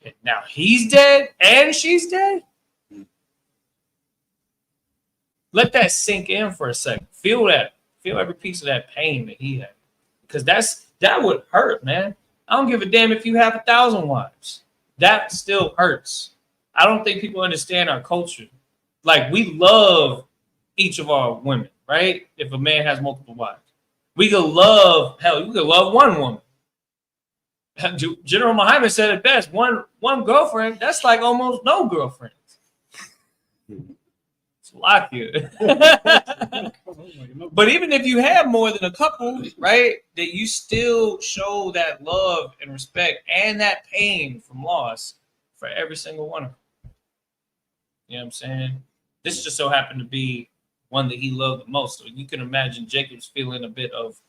And now he's dead and she's dead. Let that sink in for a second. Feel that. Feel every piece of that pain that he had. Because that would hurt, man. I don't give a damn if you have 1,000 wives. That still hurts. I don't think people understand our culture. Like, we love each of our women, right? If a man has multiple wives. We could love one woman. General Muhammad said it best. One girlfriend, that's like almost no girlfriends. It's a lot here. But even if you have more than a couple, right, that you still show that love and respect and that pain from loss for every single one of them. You know what I'm saying? This just so happened to be one that he loved the most. So you can imagine Jacob's feeling a bit of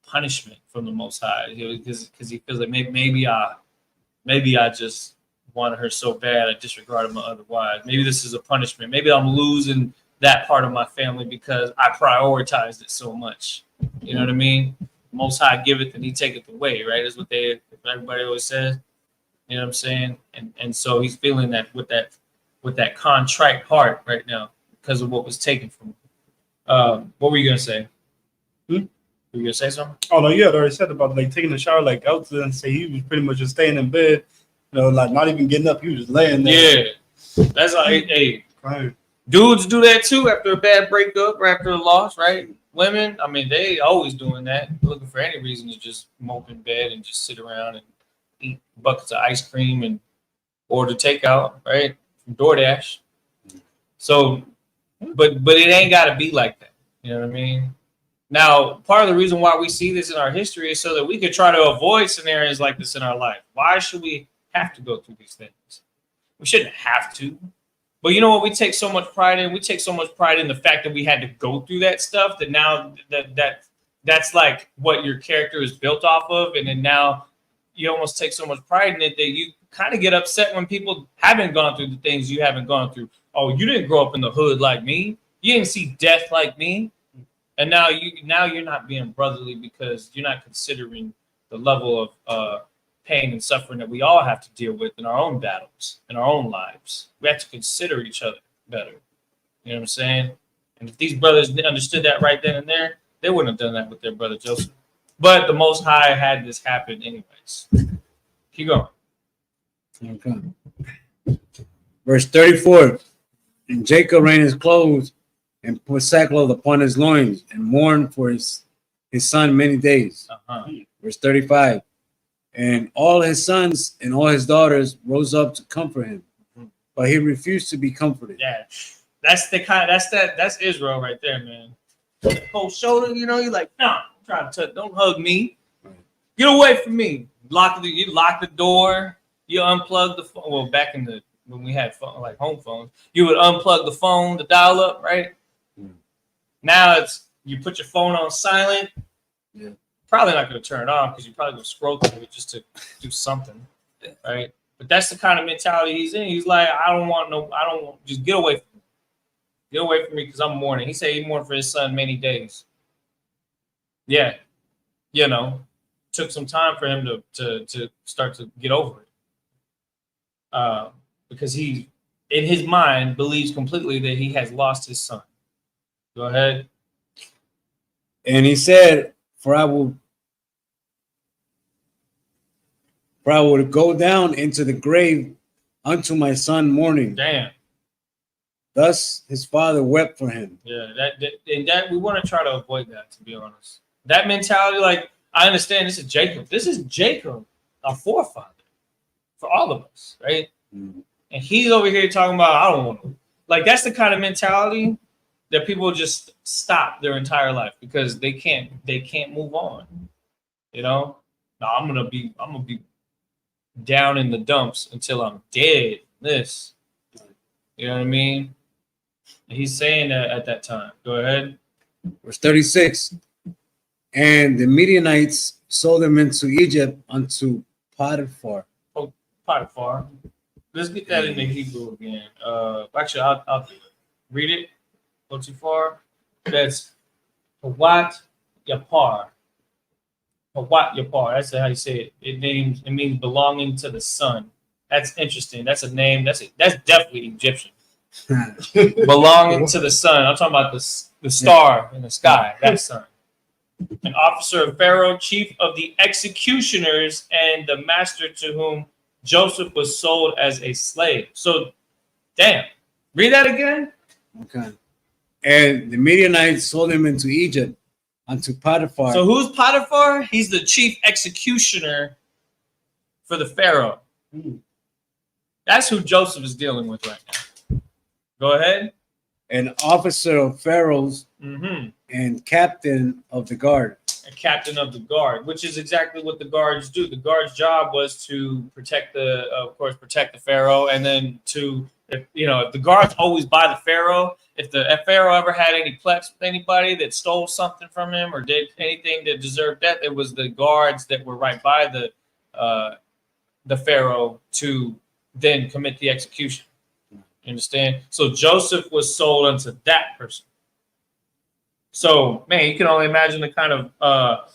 punishment from the Most High, because he feels like maybe I just wanted her so bad I disregarded my other wives. Maybe this is a punishment. Maybe I'm losing that part of my family because I prioritized it so much. You know what I mean? Most High giveth and he taketh away, right? Is what everybody always says. You know what I'm saying? And so he's feeling that with that contrite heart right now because of what was taken from him. What were you gonna say? Were you gonna say something? Oh no, you had already said about like taking a shower. Like I was gonna say, he was pretty much just staying in bed, like not even getting up. He was just laying there. Yeah, that's like, hey, right. Dudes do that too after a bad breakup or after a loss, right? Women, I mean, they always doing that, looking for any reason to just mope in bed and just sit around and eat buckets of ice cream and order takeout, right, from DoorDash. So, but it ain't got to be like that. You know what I mean? Now, part of the reason why we see this in our history is so that we could try to avoid scenarios like this in our life. Why should we have to go through these things? We shouldn't have to. But you know what we take so much pride in? We take so much pride in the fact that we had to go through that stuff that now that's like what your character is built off of. And then now you almost take so much pride in it that you kind of get upset when people haven't gone through the things you haven't gone through. Oh, you didn't grow up in the hood like me. You didn't see death like me. And now you're not being brotherly because you're not considering the level of pain and suffering that we all have to deal with in our own battles, in our own lives. We have to consider each other better. You know what I'm saying? And if these brothers understood that right then and there, they wouldn't have done that with their brother Joseph. But the Most High had this happen anyways. Keep going. Okay. Verse 34. And Jacob rent his clothes and put sackcloth upon his loins and mourned for his son many days. Verse 35. And all his sons and all his daughters rose up to comfort him, but he refused to be comforted. Yeah, that's Israel right there, man. Cold shoulder, you're like, no, I'm trying to touch. Don't hug me. Get away from me. You lock the door. You unplug the phone. Well, back in when we had phone, like home phones, you would unplug the phone, the dial up, right? Now it's you put your phone on silent. Yeah. Probably not going to turn it on because you're probably going to scroll through it just to do something, right? But that's the kind of mentality he's in. He's like, just get away from me. Get away from me because I'm mourning. He said he mourned for his son many days. Yeah, took some time for him to start to get over it. Because he, in his mind, believes completely that he has lost his son. Go ahead. And he said, For I will go down into the grave unto my son mourning. Damn. Thus his father wept for him. Yeah, that we want to try to avoid that, to be honest. That mentality, like, I understand this is Jacob. This is Jacob, our forefather, for all of us, right? Mm-hmm. And he's over here talking about, I don't want to. Like, that's the kind of mentality that people just stop their entire life because they can't move on. No, I'm gonna be down in the dumps until I'm dead. You know what I mean? And he's saying that at that time. Go ahead. Verse 36. And the Midianites sold them into Egypt unto Potiphar. Oh, Potiphar. Let's get that in the Hebrew again. Actually, I'll read it. Potiphar. That's Pawat Yapar. Pawat Yapar. That's how you say it. It means belonging to the sun. That's interesting. That's a name. That's definitely Egyptian. Belonging to the sun. I'm talking about the star in the sky. That sun. An officer of Pharaoh, chief of the executioners, and the master to whom Joseph was sold as a slave. So, damn. Read that again. Okay. And the Midianites sold him into Egypt unto Potiphar. So who's Potiphar? He's the chief executioner for the Pharaoh. That's who Joseph is dealing with right now. Go ahead. An officer of Pharaoh's and captain of the guard. A captain of the guard, which is exactly what the guards do. The guard's job was to protect protect the Pharaoh, and then if the guards always by the Pharaoh, if Pharaoh ever had any plex with anybody that stole something from him or did anything that deserved death, it was the guards that were right by the Pharaoh to then commit the execution. You understand? So Joseph was sold unto that person. So, man, you can only imagine the kind of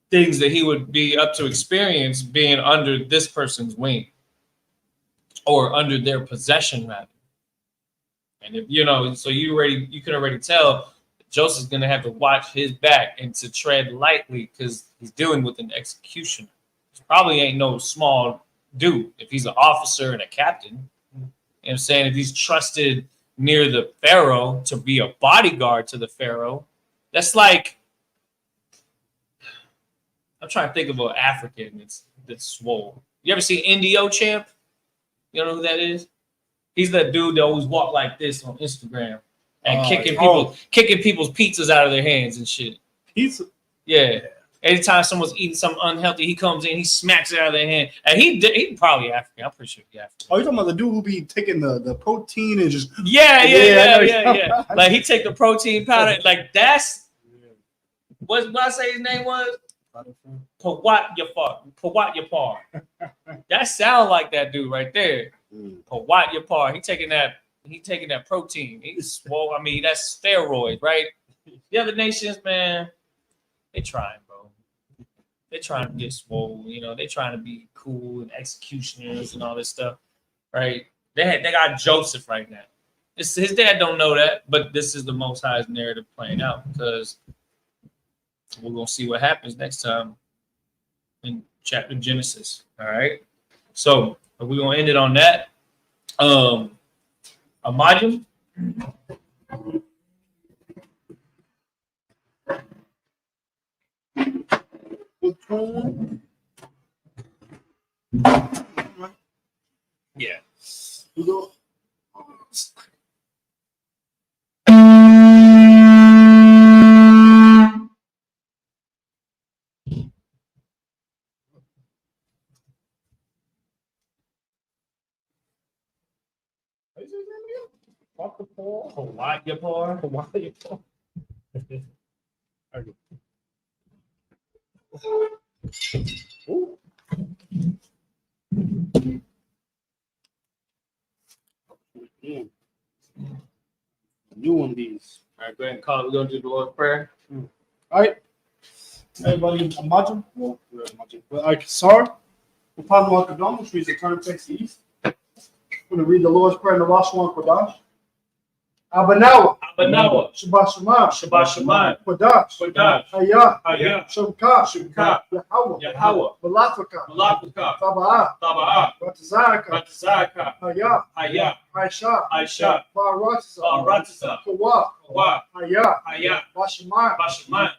things that he would be up to experience being under this person's wing or under their possession, rather. And if so you can already tell Joseph's going to have to watch his back and to tread lightly because he's dealing with an executioner. He probably ain't no small dude if he's an officer and a captain. You know what I'm saying? If he's trusted near the Pharaoh to be a bodyguard to the Pharaoh, that's like, I'm trying to think of an African that's swole. You ever see Indio Champ? You know who that is? He's that dude that always walk like this on Instagram and kicking people's pizzas out of their hands and shit. Pizza? Yeah. Anytime someone's eating something unhealthy, he comes in, he smacks it out of their hand. And he probably African. I'm pretty sure he's African. Oh, you're talking about the dude who be taking the protein and just... Yeah. Like, he take the protein powder. Like, that's... What I say his name was? Pawat Yapar. That sound like that dude right there. Pawat Yapar. He taking that protein. He's swole. I mean, that's steroids, right? The other nations, man, they trying, bro. They're trying to get swole, they trying to be cool and executioners and all this stuff, right? They got Joseph right now. His dad don't know that, but this is the Most High's narrative playing out because we're gonna see what happens next time in chapter Genesis. All right. So we're gonna end it on that. Imagine. Yeah. New one of these. All right, go ahead and call it. We're gonna do the Lord's Prayer. All right. Everybody, imagine. Well, Sar, upon Wakadam, which means to turn face the east. I'm going to read the Lord's Prayer in the last one, Kodash. Abanawa. Shabbat Shemayim. Kodash. Hayah. Shemka. Yahweh. Balafaka. Taba'ah. Ratazaka. Hayah. Aisha. Baratza. Kawa. Hayah. Bashemayim.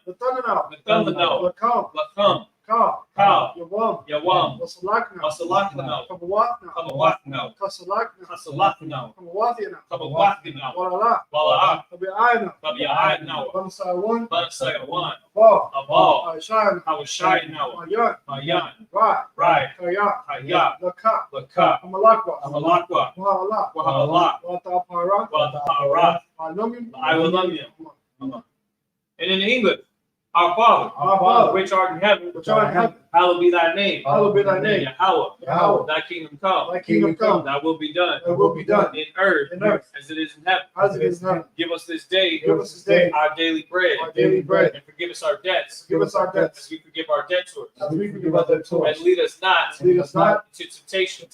Latanana. Lakam. Ka. Yawam. Wasalakna. Kabawatna. Kasalakna. Kabawathina. Walaa. Tabi'ayna. Bansayawan. Abal. Ayashayna. Mayan. Right. Kaya. Laka. Amalakwa. Wahala. Watapara. I will love you. And in English, our Father, which art in heaven, hallowed be thy name. Yahweh. Thy kingdom come. Thy will be done. In earth as it is in heaven. Give us this day our daily bread. And forgive us our debts. As we forgive our debtors. And lead us not into temptation.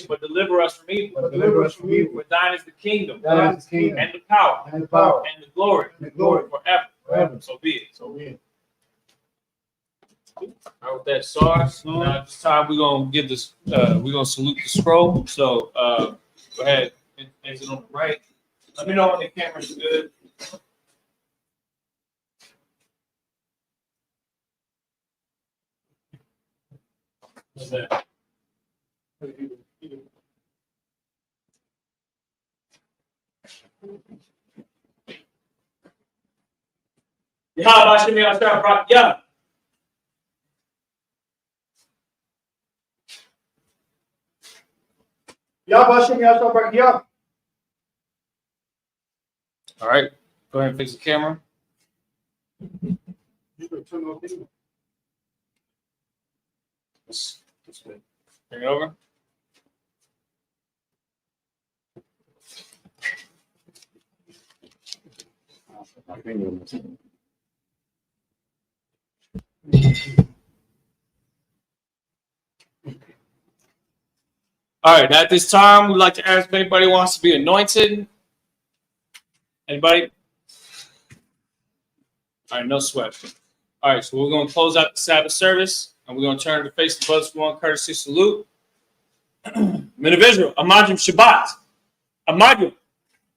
But deliver us from evil. For thine is the kingdom. And the power. And the glory. Forever. So be it. All right, with that, SARS. Now at this time we're gonna give this. We're gonna salute the scroll. So go ahead and exit on the right. Let me know when the camera's good. What's that? Yeah. All right, go ahead and fix the camera. That's good. Bring it over. All right, at this time, we'd like to ask if anybody wants to be anointed. Anybody? All right, no sweat. All right, so we're going to close out the Sabbath service, and we're going to turn to face the brothers for one courtesy salute. Men of Israel, Amajim Shabbat, Amajim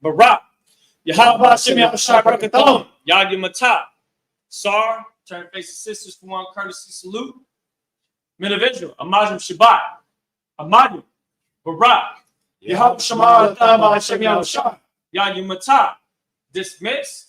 Barak, Yahweh Hashem Yahushua Barakathon, Yad Matah, Sar, turn to face the sisters for one courtesy salute. Men of Israel, Amajim Shabbat, Amajim Barak, Yahweh Shema Hashem Yahushua, Yad Matah, dismiss.